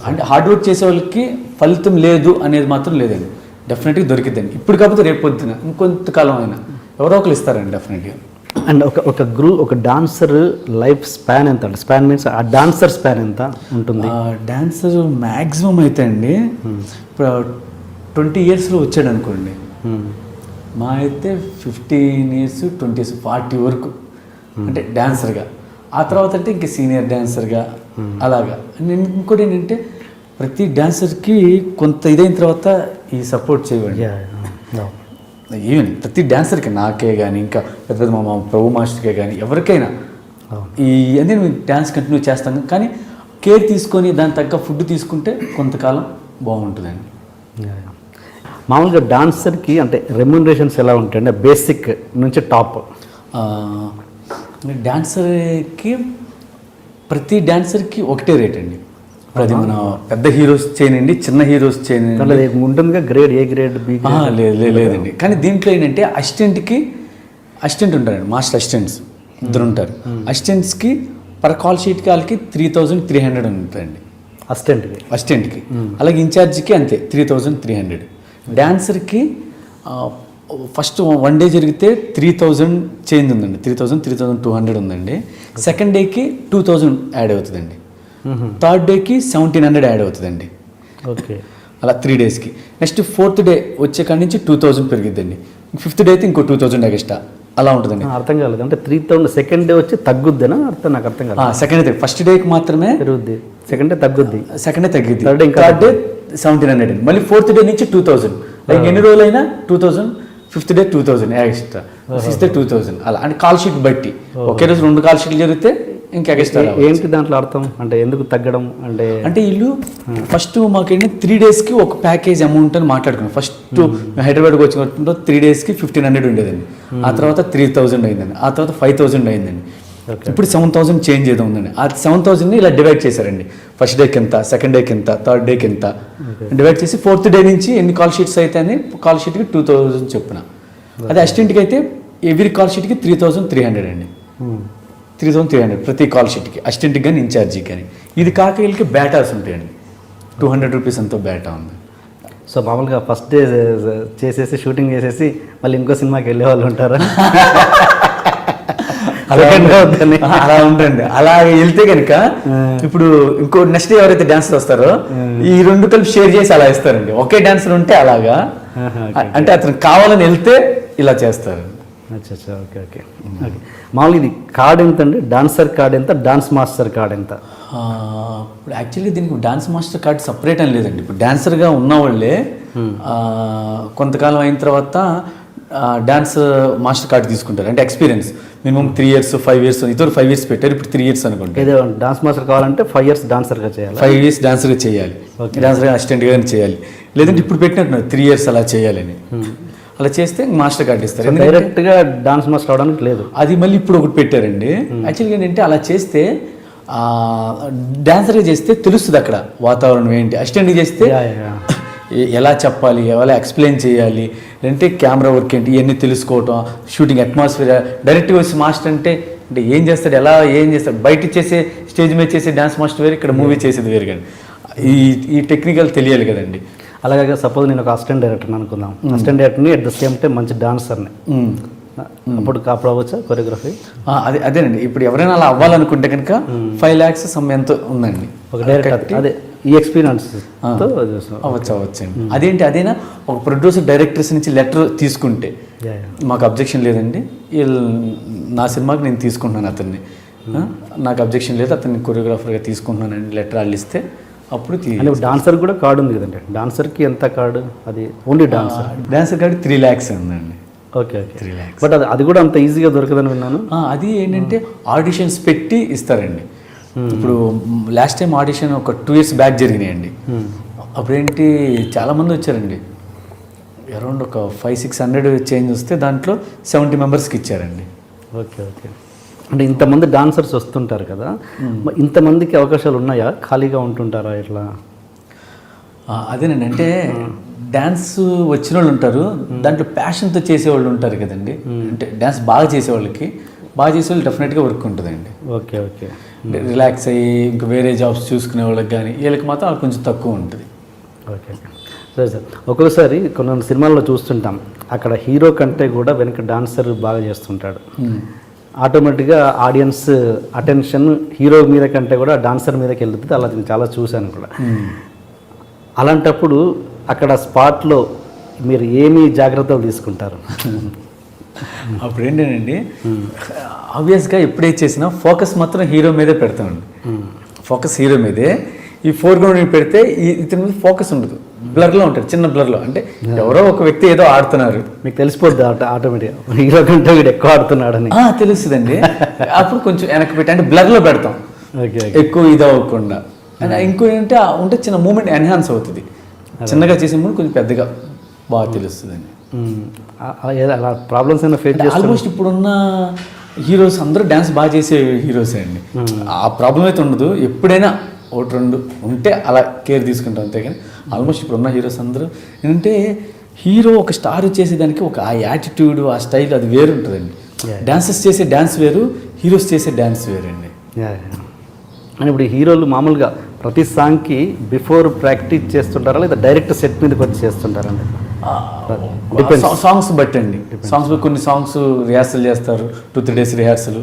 అంటే హార్డ్ వర్క్ చేసే వాళ్ళకి ఫలితం లేదు అనేది మాత్రం లేదండి, డెఫినెట్గా దొరికిద్దండి. ఇప్పుడు కాకపోతే రేపు పొద్దున ఇంకొంతకాలం అయినా ఎవరో ఒకరు ఇస్తారండి డెఫినెట్గా. అండ్ ఒక డాన్సర్ లైఫ్ స్పాన్ ఎంత అంటే స్పాన్ మీన్స్ ఆ డాన్సర్ స్పాన్ ఎంత ఉంటుంది? డాన్సర్ మ్యాక్సిమం అయితే అండి ఇప్పుడు 20 yearsలో వచ్చాడు అనుకోండి, మా అయితే 15 years 20 years 40 వరకు అంటే డాన్సర్గా. ఆ తర్వాత అంటే ఇంక సీనియర్ డాన్సర్గా అలాగా. ఇంకోటి ఏంటంటే ప్రతి డాన్సర్కి కొంత ఇదైన తర్వాత ఈ సపోర్ట్ చేయండి. ఈవెన్ ప్రతి డాన్సర్కి, నాకే కానీ ఇంకా పెద్ద మా ప్రభు మాస్టర్కే కానీ ఎవరికైనా అన్నీ మేము డ్యాన్స్ కంటిన్యూ చేస్తాం, కానీ కేర్ తీసుకొని దాని తగ్గ ఫుడ్ తీసుకుంటే కొంతకాలం బాగుంటుందండి. మామూలుగా డాన్సర్కి అంటే రెమ్యునరేషన్స్ ఎలా ఉంటాయండి బేసిక్ నుంచి టాప్? డాన్సర్కి ప్రతి డాన్సర్కి ఒకటే రేట్ అండి. ఇప్పుడు అది మన పెద్ద హీరోస్ చేయనండి, చిన్న హీరోస్ చేయనండి. అంటే అది ఉంటుందిగా grade, A grade, B grade. లేదండి. కానీ దీంట్లో ఏంటంటే అసిస్టెంట్ ఉంటారండి, మాస్టర్ అసిస్టెంట్స్ ఇద్దరు ఉంటారు. అసిస్టెంట్స్కి పర్ కాల్ షీట్కి వాళ్ళకి 3,300 ఉంటుందండి అసిస్టెంట్కి. అలాగే ఇన్ఛార్జ్కి అంతే 3,300. డాన్సర్కి ఫస్ట్ 1 డే జరిగితే 3,000 చేంజ్ ఉందండి, 3,200 ఉందండి. సెకండ్ డేకి 2,000 యాడ్ అవుతుందండి. థర్డ్ డేకి 1,700 యాడ్ అవుతుందండి. ఓకే, అలా 3 డేస్కి. నెక్స్ట్ 4th డే వచ్చే కాడి నుంచి 2,000 పెరిగిద్దండి. 5th డే అయితే ఇంకో 2,000 ఎక్స్ట్రా, అలా ఉంటుందండి. అర్థం కాలేదు అంటే 3,000 సెకండ్ డే వచ్చి తగ్గుద్దేనా? నాకు అర్థం కాలేదు. సెకండ్ డే ఫస్ట్ డేకి మాత్రమే పెరుగుద్ది, సెకండ్ డే తగ్గుద్ది, సెకండ్ డే తగ్గిద్ది, థర్డ్ డే 1,700 అండి. మళ్ళీ 4th డే నుంచి 2,000, లైక్ ఎన్ని రోజులైనా 2,000. 5th day 2,000 extra, 6th day 2,000, అలా అంటే కాల్ షీట్ బట్టి. ఒకే రోజు 2 కాల్ షీట్లు జరిగితే ఇంకా ఎక్స్ట్రా. ఏంటి దాంట్లో అర్థం? అంటే ఎందుకు తగ్గడం అంటే వీళ్ళు ఫస్ట్ మాకేంటి 3 డేస్కి ఒక ప్యాకేజ్ అమౌంట్ అని మాట్లాడుకున్నాం. ఫస్ట్ హైదరాబాద్కి వచ్చిన 3 డేస్కి 1,500 ఉండేదండి. ఆ తర్వాత 3,000 అయిందండి. ఆ తర్వాత 5,000 అయిందండి. ఇప్పుడు 7,000 చేంజ్ ఏదో ఉందండి. ఆ 7,000ని ఇలా డివైడ్ చేశారండి. ఫస్ట్ డేకి ఎంత, సెకండ్ డేకి ఎంత, థర్డ్ డేకి ఎంత డివైడ్ చేసి 4th డే నుంచి ఎన్ని కాల్ షీట్స్ అయితే అని కాల్ షీట్కి 2,000 చొప్పున. అదే అసిస్టెంట్కి అయితే ఎవ్రీ కాల్ షీట్కి 3,300 అండి. 3,300 ప్రతి కాల్ షీట్కి, అసిస్టెంట్కి కానీ ఇన్ఛార్జికి కానీ. ఇది కాక వీళ్ళకి బ్యాటాస్ ఉంటాయండి, 200 రూపీస్ ఎంతో బ్యాటా ఉంది. సో మామూలుగా ఫస్ట్ డే చేసేసి షూటింగ్ చేసేసి మళ్ళీ ఇంకో సినిమాకి వెళ్ళే వాళ్ళు ఉంటారా? అలా ఉంటుంది. అలా వెళ్తే కనుక ఇప్పుడు ఇంకో నెక్స్ట్ ఎవరైతే డాన్సర్ వస్తారో ఈ 2 కలిపి షేర్ చేసి అలా ఇస్తారండి. ఒకే డాన్సర్ ఉంటే అలాగా, అంటే అతను కావాలని వెళ్తే ఇలా చేస్తారు. అచ్చా, ఓకే ఓకే ఓకే. మామూలుగా ఇది కార్డ్ ఎంత అండి? డాన్సర్ కార్డ్ ఎంత, డాన్స్ మాస్టర్ కార్డ్ ఎంత? ఇప్పుడు యాక్చువల్లీ దీనికి డాన్స్ మాస్టర్ కార్డ్ సపరేట్ అని లేదండి. ఇప్పుడు డాన్సర్గా ఉన్న వాళ్ళే కొంతకాలం అయిన తర్వాత డాన్స్ మాస్టర్ కార్డ్ తీసుకుంటారు. అంటే ఎక్స్పీరియన్స్ మినిమం 3 years 5 years, ఇద్దరు 5 years పెట్టారు, ఇప్పుడు 3 years అనుకుంటారు. ఏదో డాన్స్ మాస్టర్ కావాలంటే 5 years డాన్సర్గా చేయాలి, 5 years డాన్సర్గా చేయాలి, డాన్సర్గా అసిస్టెంట్గా చేయాలి. లేదంటే ఇప్పుడు పెట్టినట్టున్నారు 3 years అలా చేయాలని. అలా చేస్తే మాస్టర్ కార్డ్ ఇస్తారు. డైరెక్ట్గా డాన్స్ మాస్టర్ అవడానికి లేదు. అది మళ్ళీ ఇప్పుడు ఒకటి పెట్టారండి. యాక్చువల్గా ఏంటంటే అలా చేస్తే డాన్సర్గా చేస్తే తెలుస్తుంది అక్కడ వాతావరణం ఏంటి. అసిస్టెంట్గా చేస్తే ఎలా చెప్పాలి, ఎలా ఎక్స్ప్లెయిన్ చేయాలి, లేదంటే కెమెరా వర్క్ ఏంటి ఇవన్నీ తెలుసుకోవటం, షూటింగ్ అట్మాస్ఫియర్. డైరెక్ట్గా వచ్చి మాస్టర్ అంటే ఏం చేస్తాడు, ఏం చేస్తాడు, బయట చేసే స్టేజ్ మీద చేసే డాన్స్ మాస్టర్ వేరు, ఇక్కడ మూవీ చేసేది వేరు. కానీ ఈ టెక్నికల్ తెలియాలి కదండి. అలాగే సపోజ్ నేను ఒక అసిస్టెంట్ డైరెక్టర్ని అనుకుందాం. అసిస్టెంట్ డైరెక్టర్ని అట్ ద సేమ్ టైం మంచి డాన్సర్ని, అప్పుడు అవ్వచ్చా కొరియోగ్రఫీ? అదేనండి. ఇప్పుడు ఎవరైనా అలా అవ్వాలనుకుంటే కనుక 5 lakhs ఎంతో ఉందండి ఒక డైరెక్టర్. అదే ఈ ఎక్స్పీరియన్స్ అవ్వచ్చండి. అదేనా ఒక ప్రొడ్యూసర్ డైరెక్టర్స్ నుంచి లెటర్ తీసుకుంటే మాకు అబ్జెక్షన్ లేదండి, నా సినిమాకి నేను తీసుకుంటున్నాను అతన్ని, నాకు అబ్జెక్షన్ లేదు, అతన్ని కొరియోగ్రాఫర్గా తీసుకుంటున్నానండి లెటర్ వాళ్ళు ఇస్తే అప్పుడు డాన్సర్ కూడా కార్డు ఉంది కదండి. డాన్సర్కి ఎంత కార్డు? అది ఓన్లీ డాన్సర్ కార్డు 3 lakhs ఉందండి. Okay okay, 3 lakhs. బట్ అది కూడా అంత ఈజీగా దొరకదని విన్నాను. అది ఏంటంటే ఆడిషన్స్ పెట్టి ఇస్తారండి. ఇప్పుడు లాస్ట్ టైం ఆడిషన్ ఒక 2 years బ్యాక్ జరిగినాయండి. అప్పుడేంటి చాలామంది వచ్చారండి, అరౌండ్ ఒక 500-600 చేంజ్ వస్తే దాంట్లో 70 members ఇచ్చారండి. Okay okay. అంటే ఇంతమంది డాన్సర్స్ వస్తుంటారు కదా, ఇంతమందికి అవకాశాలు ఉన్నాయా? ఖాళీగా ఉంటుంటారా ఇట్లా? అదేనండి, అంటే డ్యాన్స్ వచ్చిన వాళ్ళు ఉంటారు, దాంట్లో ప్యాషన్తో చేసేవాళ్ళు ఉంటారు కదండి. అంటే డ్యాన్స్ బాగా చేసేవాళ్ళకి, బాగా చేసేవాళ్ళు డెఫినెట్గా వర్క్ ఉంటుందండి. Okay okay. రిలాక్స్ అయ్యి ఇంకా వేరే జాబ్స్ చూసుకునే వాళ్ళకి కానీ వీళ్ళకి మాత్రం కొంచెం తక్కువ ఉంటుంది. ఓకే సరే సార్. ఒక్కొక్కసారి కొన్ని సినిమాల్లో చూస్తుంటాం, అక్కడ హీరో కంటే కూడా వెనక డాన్సర్ బాగా చేస్తుంటాడు. ఆటోమేటిక్గా ఆడియన్స్ అటెన్షన్ హీరో మీద కంటే కూడా డాన్సర్ మీదకి వెళ్తుంది. అలా నేను చాలా చూశాను కూడా. అలాంటప్పుడు అక్కడ స్పాట్లో మీరు ఏమి జాగ్రత్తలు తీసుకుంటారు? అప్పుడు ఏంటండి, ఆబ్వియస్గా ఎప్పుడే చేసినా ఫోకస్ మాత్రం హీరో మీదే పెడతామండి. ఫోకస్ హీరో మీదే. ఈ ఫోర్గ్రౌండ్ పెడితే ఇతని మీద ఫోకస్ ఉండదు, బ్లర్లో ఉంటాడు, చిన్న బ్లర్లో. అంటే ఎవరో ఒక వ్యక్తి ఏదో ఆడుతున్నారు, మీకు తెలిసిపోద్ది ఆటోమేటిక్గా హీరో కంటే వీడు ఎక్కువ ఆడుతున్నాడని తెలుస్తుందండి. అప్పుడు కొంచెం వెనక్కి పెట్టి అంటే బ్లర్లో పెడతాం, ఎక్కువ ఇది అవ్వకుండా. ఇంకో ఏంటంటే ఉంటే చిన్న మూమెంట్ ఎన్హాన్స్ అవుతుంది. చిన్నగా చేసే ముందు కొంచెం పెద్దగా బాగా తెలుస్తుందండి. అలా ప్రాబ్లమ్స్ ఏమైనా ఫేస్ చేస్తారు? ఆల్మోస్ట్ ఇప్పుడున్న హీరోస్ అందరూ డ్యాన్స్ బాగా చేసే హీరోసే అండి. ఆ ప్రాబ్లం అయితే ఉండదు. ఎప్పుడైనా ఒకటి రెండు ఉంటే అలా కేర్ తీసుకుంటాం అంతే. కానీ ఆల్మోస్ట్ ఇప్పుడు ఉన్న హీరోస్ అందరూ ఏంటంటే హీరో ఒక స్టార్ చేసేదానికి ఒక ఆ యాటిట్యూడ్ ఆ స్టైల్ అది వేరు ఉంటుందండి. డాన్సర్స్ చేసే డ్యాన్స్ వేరు, హీరోస్ చేసే డ్యాన్స్ వేరండి. అని ఇప్పుడు హీరోలు మామూలుగా ప్రతి సాంగ్కి బిఫోర్ ప్రాక్టీస్ చేస్తుంటారా లేదా డైరెక్ట్ సెట్ మీదకి వచ్చి చేస్తుంటారండి? సాంగ్స్ బట్టి అండి. సాంగ్స్ కొన్ని సాంగ్స్ రిహార్సల్ చేస్తారు, 2-3 days రిహార్సల్.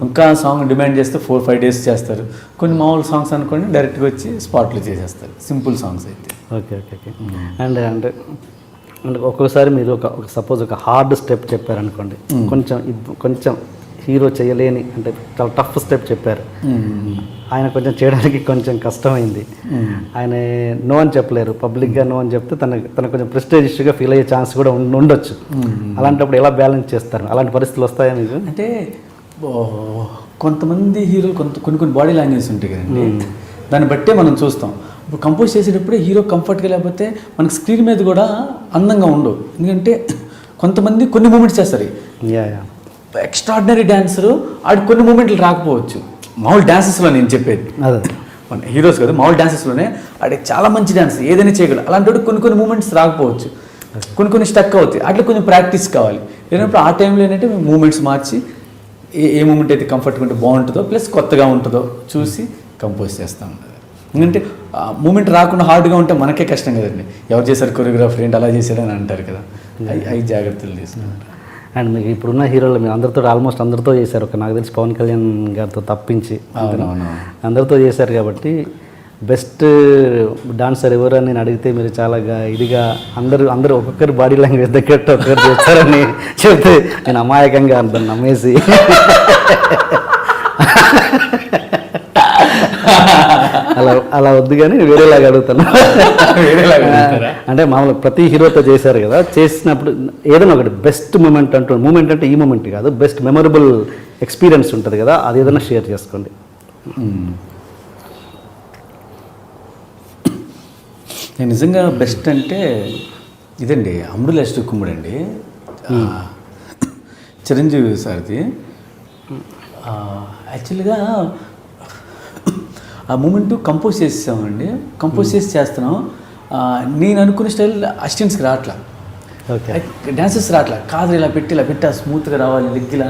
ఇంకా సాంగ్ డిమాండ్ చేస్తే 4-5 days చేస్తారు. కొన్ని మామూలు సాంగ్స్ అనుకోండి డైరెక్ట్గా వచ్చి స్పాట్లో చేసేస్తారు, సింపుల్ సాంగ్స్ అయితే. Okay okay okay. అండ్ అంటే అంటే ఒక్కొక్కసారి మీరు ఒక సపోజ్ ఒక హార్డ్ స్టెప్ చెప్పారనుకోండి, కొంచెం హీరో చేయలేని అంటే చాలా టఫ్ స్టెప్ చెప్పారు, ఆయన కొంచెం చేయడానికి కొంచెం కష్టమైంది, ఆయన నో అని చెప్పలేరు, పబ్లిక్గా నో అని చెప్తే తనకు కొంచెం ప్రెస్టేజ్ ఇష్యూగా ఫీల్ అయ్యే ఛాన్స్ కూడా ఉండొచ్చు. అలాంటప్పుడు ఎలా బ్యాలెన్స్ చేస్తారు? అలాంటి పరిస్థితులు వస్తాయా మీకు? అంటే కొంతమంది హీరోలు కొన్ని బాడీ లాంగ్వేజ్ ఉంటాయి కదండి, దాన్ని బట్టే మనం చూస్తాం. ఇప్పుడు కంపోజ్ చేసేటప్పుడే హీరో కంఫర్ట్గా లేకపోతే మనకి స్క్రీన్ మీద కూడా అందంగా ఉండవు. ఎందుకంటే కొంతమంది కొన్ని మూమెంట్స్ చేస్తారు, ఎక్స్ట్రాడినరీ డాన్సరు ఆడికి కొన్ని మూమెంట్లు రాకపోవచ్చు. మామూలు డాన్సెస్లో నేను చెప్పేది అదే మన హీరోస్ కదా, మామూలు డాన్సెస్లోనే ఆడికి చాలా మంచి డాన్స్ ఏదైనా చేయగలరు. అలాంటి కొన్ని మూమెంట్స్ రాకపోవచ్చు, కొన్ని స్టక్ అవుతాయి. అట్లా కొంచెం ప్రాక్టీస్ కావాలి. లేనప్పుడు ఆ టైంలో ఏంటంటే మేము మూమెంట్స్ మార్చి ఏ మూమెంట్ అయితే కంఫర్ట్గా ఉంటే బాగుంటుందో ప్లస్ కొత్తగా ఉంటుందో చూసి కంపోజ్ చేస్తాం. ఎందుకంటే మూమెంట్ రాకుండా హార్డ్గా ఉంటే మనకే కష్టం కదండి. ఎవరు చేశారు కొరియోగ్రాఫర్ ఏంటి అలా చేశాడని అంటారు కదా, అవి జాగ్రత్తలు తీసుకుంటారు. అండ్ మీకు ఇప్పుడున్న హీరోలు మీరు ఆల్మోస్ట్ అందరితో చేశారు, ఒక నాకు తెలిసి పవన్ కళ్యాణ్ గారితో తప్పించి అందరితో చేశారు. కాబట్టి బెస్ట్ డాన్సర్ ఎవరు అని నేను అడిగితే మీరు చాలా ఇదిగా అందరూ ఒక్కొక్కరి బాడీ లాంగ్వేజ్ దగ్గర ఒక్కరు చేస్తారని చెప్తే నేను అమాయకంగా అంటాను నమ్మేసి అలా వద్దు కానీ వేరేలాగా అడుగుతాను. అంటే మామూలుగా ప్రతి హీరోతో చేశారు కదా, చేసినప్పుడు ఏదైనా ఒకటి బెస్ట్ మూమెంట్ అంటే ఈ మూమెంట్ కాదు, బెస్ట్ మెమొరబుల్ ఎక్స్పీరియన్స్ ఉంటుంది కదా, అది ఏదైనా షేర్ చేసుకోండి. నేను నిజంగా బెస్ట్ అంటే ఇదండి, అమృల అష్టకుమ్ముడు అండి, చిరంజీవి సార్ది. యాక్చువల్గా ఆ మూమెంట్ కంపోజ్ చేసామండి, కంపోజ్ చేసి చేస్తున్నాం. నేను అనుకునే స్టైల్ అసిస్టెంట్స్కి రావట్లా, డాన్సెస్ రావట్లా, కాదు ఇలా పెట్టి స్మూత్గా రావాలి, లెగ్ ఇలా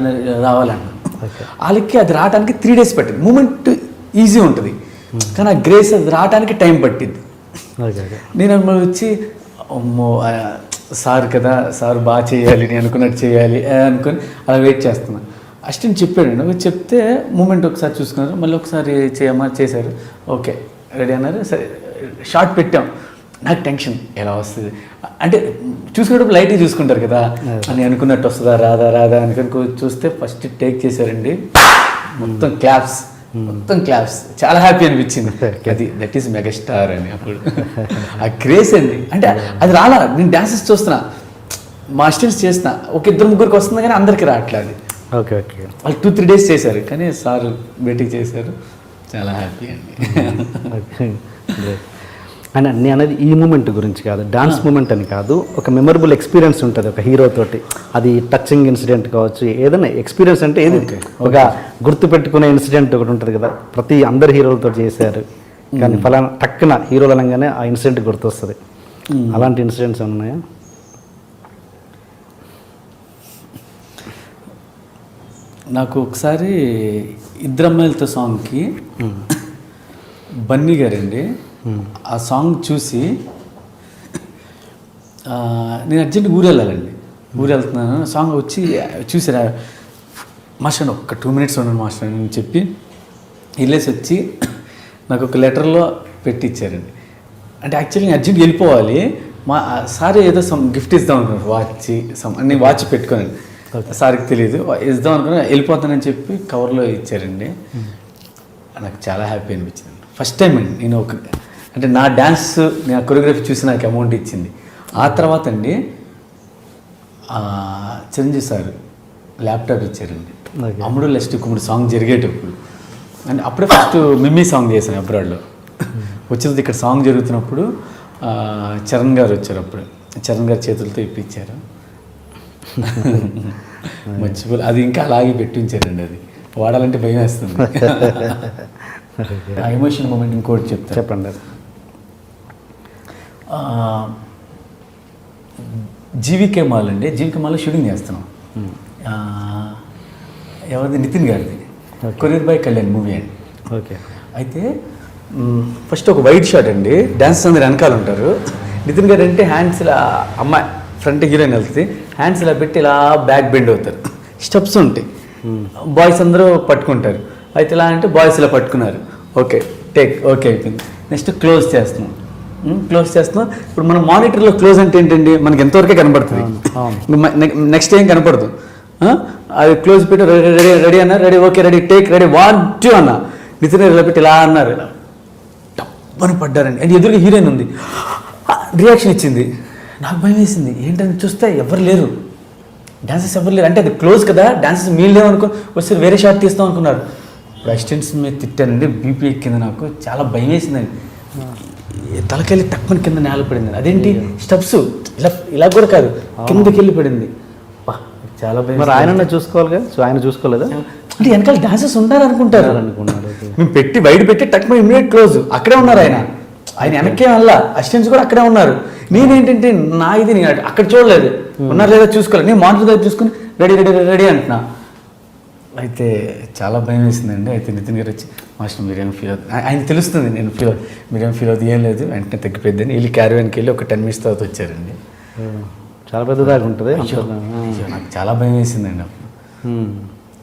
రావాలని. ఆ లెక్కి అది రావడానికి 3 days పట్టింది. మూమెంట్ ఈజీ ఉంటుంది కానీ ఆ గ్రేస్ అది రావడానికి టైం పట్టింది. నేను వచ్చి అమ్మో సార్ కదా, సార్ బాగా చేయాలి, నేను అనుకున్నట్టు చేయాలి అనుకుని అలా వెయిట్ చేస్తున్నాను. అసిస్టెంట్ చెప్పాడు, చెప్తే మూమెంట్ ఒకసారి చూసుకున్నారు, మళ్ళీ ఒకసారి చేశారు, ఓకే రెడీ అన్నారు. సరే షార్ట్ పెట్టాం, నాకు టెన్షన్ ఎలా వస్తుంది అంటే చూసుకునేటప్పుడు లైట్గా చూసుకుంటారు కదా, అని అనుకున్నట్టు వస్తుందా రాదా అనుకుని చూస్తే ఫస్ట్ టేక్ చేశారండి, మొత్తం క్లాప్స్ చాలా హ్యాపీ అనిపించింది. దట్ ఈస్ మెగాస్టార్ అని అప్పుడు ఆ క్రేజ్ అండి. అంటే అది రాలా, నేను డాన్సెస్ చూస్తున్నా, మా అసిస్టెంట్స్ చేస్తున్నా, ఒక 2-3 వస్తుంది కానీ అందరికీ రావట్లేదు. ఓకే వాళ్ళు 2-3 days చేశారు కానీ సార్ బయటికి చేశారు, చాలా హ్యాపీ అండి. అండ్ నేను అనేది ఈ మూమెంట్ గురించి కాదు, డాన్స్ మూమెంట్ అని కాదు, ఒక మెమరబుల్ ఎక్స్పీరియన్స్ ఉంటుంది ఒక హీరో తోటి, అది టచింగ్ ఇన్సిడెంట్ కావచ్చు, ఏదైనా ఎక్స్పీరియన్స్ అంటే ఏది ఒక గుర్తుపెట్టుకునే ఇన్సిడెంట్ ఒకటి ఉంటుంది కదా, అందరు హీరోలతో చేశారు కానీ ఫలానా టక్కున హీరోలు అనగానే ఆ ఇన్సిడెంట్ గుర్తొస్తుంది. అలాంటి ఇన్సిడెంట్స్ ఉన్నాయా? నాకు ఒకసారి ఇద్దరమ్మాయిలతో సాంగ్కి బన్నీ గారండి ఆ సాంగ్ చూసి నేను అర్జెంట్ ఊరు వెళ్తున్నాను, సాంగ్ వచ్చి చూసారా మాస్టర్ ఒక్క 2 minutes ఉన్నాను మాస్టర్ అని చెప్పి వెళ్ళేసి వచ్చి నాకు ఒక లెటర్లో పెట్టించారండి. అంటే యాక్చువల్లీ నేను అర్జెంట్ వెళ్ళిపోవాలి, మా సార్ ఏదో గిఫ్ట్ ఇద్దాం అనుకున్నాను, అన్ని వాచ్ పెట్టుకోనండి, సార్కి తెలియదు, ఇద్దాం అనుకున్నా వెళ్ళిపోతానని చెప్పి కవర్లో ఇచ్చారండి. నాకు చాలా హ్యాపీ అనిపించింది. ఫస్ట్ టైం అండి నేను అంటే నా డ్యాన్స్ నేను కొరియోగ్రఫీ చూసి నాకు అమౌంట్ ఇచ్చింది. ఆ తర్వాత అండి చిరంజీవి సార్ ల్యాప్టాప్ ఇచ్చారండి, అమ్ముడు లెస్ట్ కుమ్ముడు సాంగ్ జరిగేటప్పుడు. అండ్ అప్పుడే ఫస్ట్ మిమ్మీ సాంగ్ చేశాను అబ్రాడ్లో. వచ్చినది ఇక్కడ సాంగ్ జరుగుతున్నప్పుడు చరణ్ గారు వచ్చారు, అప్పుడు చరణ్ గారి చేతులతో ఇప్పించారు. మర్చిపోలే, అది ఇంకా అలాగే పెట్టించారండి, అది వాడాలంటే భయం వేస్తుంది. ఆ ఎమోషన్ మూమెంట్ ఇంకోటి చెప్తాను. చెప్పండి. జీవికే మాల్ అండి, జీవికే మాల్లో షూటింగ్ చేస్తున్నాం. ఎవరిది, నితిన్ గారిది, కొరియర్ బై కళ్యాణ్ మూవీ అండి. ఓకే. అయితే ఫస్ట్ ఒక వైట్ షాట్ అండి, డాన్స్ అందరు వెనకాల ఉంటారు. నితిన్ గారు అంటే హ్యాండ్స్ ఇలా, అమ్మాయి ఫ్రంట్ హీరోయిన్ వెళ్తుంది, హ్యాండ్స్ ఇలా పెట్టి ఇలా బ్యాక్ బెండ్ అవుతారు, స్టెప్స్ ఉంటాయి, బాయ్స్ అందరూ పట్టుకుంటారు. అయితే ఇలా అంటే బాయ్స్ ఇలా పట్టుకున్నారు. ఓకే టేక్, ఓకే అయిపోయింది. నెక్స్ట్ క్లోజ్ చేస్తున్నాం. ఇప్పుడు మనం మానిటర్లో క్లోజ్ అంటే ఏంటండి, మనకి ఎంతవరకే కనపడుతుంది, నెక్స్ట్ ఏం కనపడదు. అది క్లోజ్ పెట్టి రెడీ రెడీ అన్నారు, ready okay ready take ready 1 2 అన్న. నితిన్ ఇలా పెట్టి ఇలా అన్నారు, ఇలా టప్పని పడ్డారండి. అది ఎదురుగా హీరోయిన్ ఉంది, రియాక్షన్ ఇచ్చింది. నాకు భయం వేసింది, ఏంటని చూస్తే ఎవరు లేరు, డాన్సర్స్ ఎవరు లేరు. అంటే అది క్లోజ్ కదా, డాన్సర్స్ మీరు లేవు అనుకో, వస్తే వేరే షాట్ తీస్తాం అనుకున్నారు. ఇప్పుడు అసిస్టెంట్స్ మీద తిట్టానండి, బీపీ ఎక్కింది, నాకు చాలా భయం వేసిందండి. తలకెళ్ళి తక్కువ కింద నేల పడింది. అదేంటి స్టెప్స్ ఇలా ఇలా కూడా కాదు, కిందకి వెళ్ళి పడింది. చాలా భయం. మరి ఆయన చూసుకోవాలిగా, సో ఆయన చూసుకోలేదా? అంటే వెనకాల డాన్సర్స్ ఉంటారు అనుకున్నారు. మేము పెట్టి బయట పెట్టి టక్ ఇమ్మీడియట్ క్లోజ్, అక్కడే ఉన్నారు ఆయన వెనక్కే వల్ల, అసిస్టెంట్స్ కూడా అక్కడే ఉన్నారు. నేనేంటంటే నా ఇది నేను అక్కడ చూడలేదు, ఉన్నారు లేదా చూసుకోలేదు, నేను మానిటర్ దగ్గర చూసుకుని రెడీ రెడీ రెడీ అంటున్నా. అయితే చాలా భయం వేసిందండి. అయితే నితిన్ గారు వచ్చి, మాస్టర్ మీరేం ఫీల్ అవుతుంది, ఆయన తెలుస్తుంది నేను మీరేం ఫీల్ అవుతుంది, ఏం లేదు వెంటనే తగ్గిపోద్దని వెళ్ళి క్యారవాన్కి వెళ్ళి ఒక 10 minutes తర్వాత వచ్చారండి. చాలా పెద్దదాకా ఉంటుంది. నాకు చాలా భయం వేసిందండి అప్పుడు.